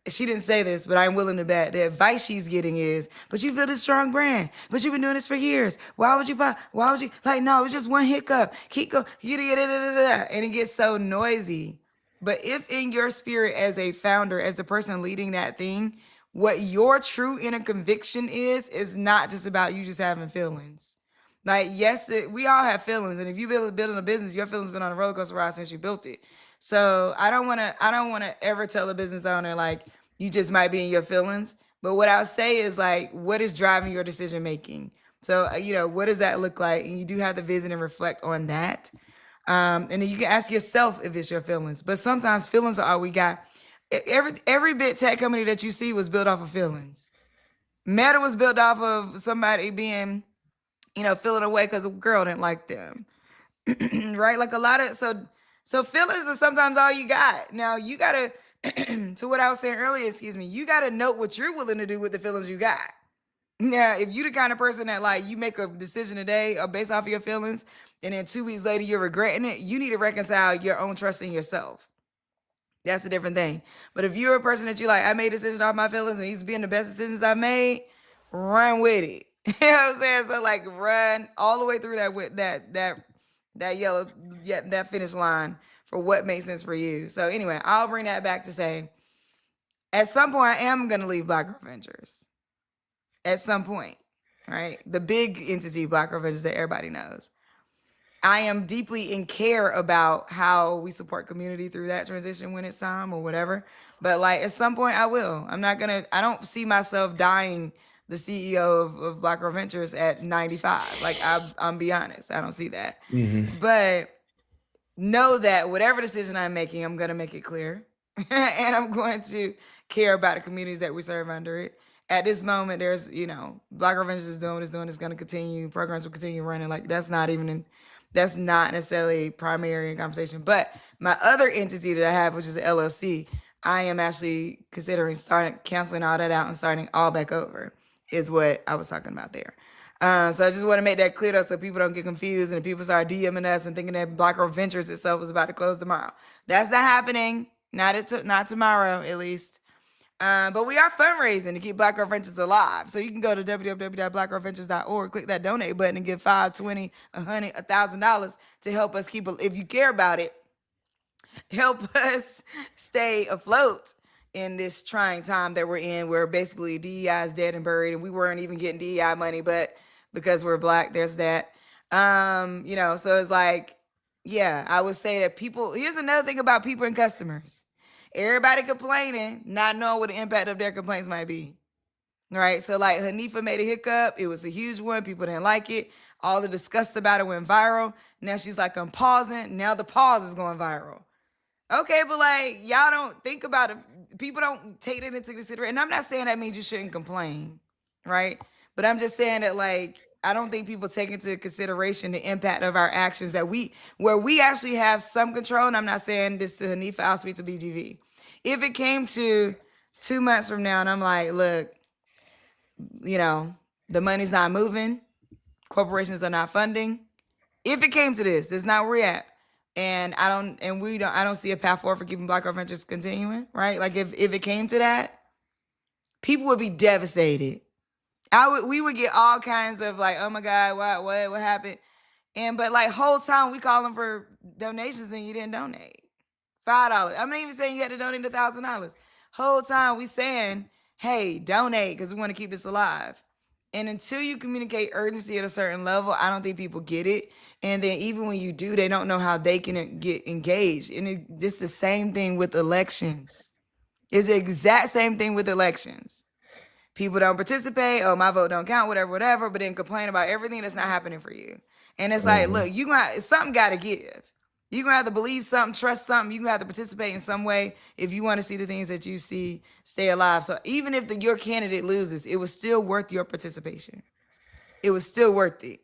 she didn't say this, but I'm willing to bet the advice she's getting is, but you built a strong brand, but you've been doing this for years. Why would you, like, no, it was just one hiccup. Keep going, and it gets so noisy. But if in your spirit as a founder, as the person leading that thing, what your true inner conviction is not just about you just having feelings. Like, yes, we all have feelings. And if you've been building a business, your feelings been on a roller coaster ride since you built it. So I don't want to ever tell a business owner, like, you just might be in your feelings. But what I'll say is, like, what is driving your decision making? So, what does that look like? And you do have to visit and reflect on that. And then you can ask yourself if it's your feelings. But sometimes feelings are all we got. Every big tech company that you see was built off of feelings. Meta was built off of somebody being, feeling away because a girl didn't like them. Right? Like a lot of, so feelings are sometimes all you got. Now you gotta, to what I was saying earlier, you gotta know what you're willing to do with the feelings you got. Now, if you the kind of person that, like, you make a decision today based off of your feelings, and then 2 weeks later you're regretting it, you need to reconcile your own trust in yourself. That's a different thing. But if you're a person that you like, I made a decision off my feelings and these being the best decisions I made, run with it. You know what I'm saying? So, like, run all the way through that yellow, that finish line for what makes sense for you. So anyway, I'll bring that back to say, at some point I am going to leave Black Girl Ventures. At some point, right? The big entity, Black Girl Ventures, that everybody knows. I am deeply in care about how we support community through that transition when it's time or whatever. But, like, at some point I will. I don't see myself dying the CEO of Black Girl Ventures at 95. Like, I'm be honest, I don't see that. Mm-hmm. But know that whatever decision I'm making, I'm going to make it clear. And I'm going to care about the communities that we serve under it. At this moment, there's, Black Girl Ventures is doing what it's doing. It's going to continue. Programs will continue running. Like, that's not necessarily primary in conversation. But My other entity that I have, which is the LLC, I am actually considering canceling all that out and starting all back over, is what I was talking about there. So I just want to make that clear though, so people don't get confused and people start DMing us and thinking that Black Girl Ventures itself is about to close tomorrow. That's not happening. Not tomorrow, at least. But we are fundraising to keep Black Girl Ventures alive. So you can go to www.blackgirlventures.org, click that donate button, and give $5, $20, $100, $1,000 to help us keep. If you care about it, help us stay afloat in this trying time that we're in, where basically DEI is dead and buried, and we weren't even getting DEI money, but because we're Black, there's that. So it's like, yeah, I would say that people. Here's another thing about people and customers. Everybody complaining, not knowing what the impact of their complaints might be. Right? So like Hanifa made a hiccup. It was a huge one. People didn't like it. All the disgust about it went viral. Now she's like, I'm pausing. Now the pause is going viral. Okay, but like, y'all don't think about it. People don't take that into consideration. And I'm not saying that means you shouldn't complain, right? But I'm just saying that, like, I don't think people take into consideration the impact of our actions where we actually have some control. And I'm not saying this to Hanifa, I'll speak to BGV. If it came to 2 months from now and I'm like, look, the money's not moving, corporations are not funding. If it came to this, that's not where we're at. And I don't see a path forward for keeping Black Girl Ventures continuing, right? Like if it came to that, people would be devastated. We would get all kinds of like, oh my God, what happened? But like whole time we calling for donations and you didn't donate. $5. I'm not even saying you had to donate $1,000. Whole time we saying, hey, donate because we want to keep this alive. And until you communicate urgency at a certain level, I don't think people get it. And then even when you do, they don't know how they can get engaged. And it's the same thing with elections. It's the exact same thing with elections. People don't participate. Oh, my vote don't count, whatever, but then complain about everything that's not happening for you. And it's like, look, something got to give. You're going to have to believe something, trust something. You're going to have to participate in some way if you want to see the things that you see stay alive. So even if your candidate loses, it was still worth your participation. It was still worth it.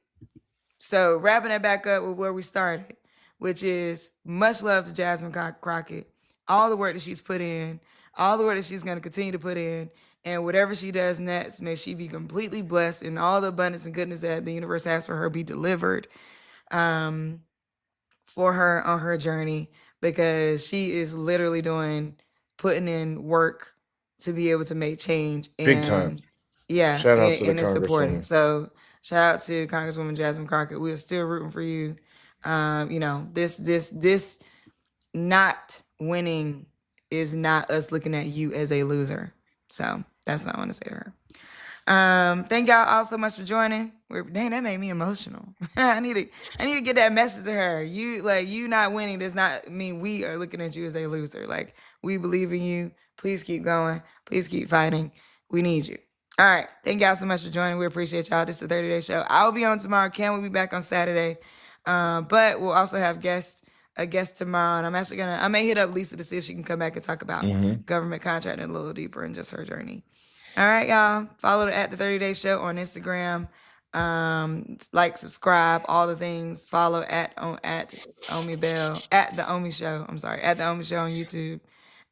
So wrapping that back up with where we started, which is much love to Jasmine Crockett, all the work that she's put in, all the work that she's going to continue to put in, and whatever she does next, may she be completely blessed and all the abundance and goodness that the universe has for her be delivered. For her on her journey, because she is literally putting in work to be able to make change. And Big time. Yeah. Shout out to the and it's supporting. Congresswoman. So shout out to Congresswoman Jasmine Crockett. We are still rooting for you. This not winning is not us looking at you as a loser. So that's what I want to say to her. Thank y'all all so much for joining. Dang, that made me emotional. I need to get that message to her. You not winning does not mean we are looking at you as a loser. Like, we believe in you. Please keep going. Please keep fighting. We need you. All right. Thank y'all so much for joining. We appreciate y'all. This is the 30-day show. I'll be on tomorrow. Ken will be back on Saturday. But we'll also have a guest tomorrow. And I may hit up Lisa to see if she can come back and talk about government contracting a little deeper and just her journey. All right, y'all. Follow at the 30-day show on Instagram. Like, subscribe, all the things. Follow at Omi Bell, at the Omi Show. I'm sorry, at the Omi Show on YouTube,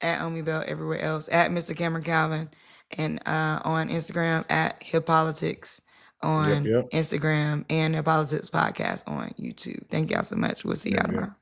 at Omi Bell everywhere else, at Mr. Cameron Calvin, and on Instagram at Hip Politics on Instagram, and Hip Politics Podcast on YouTube. Thank y'all so much. We'll see y'all tomorrow.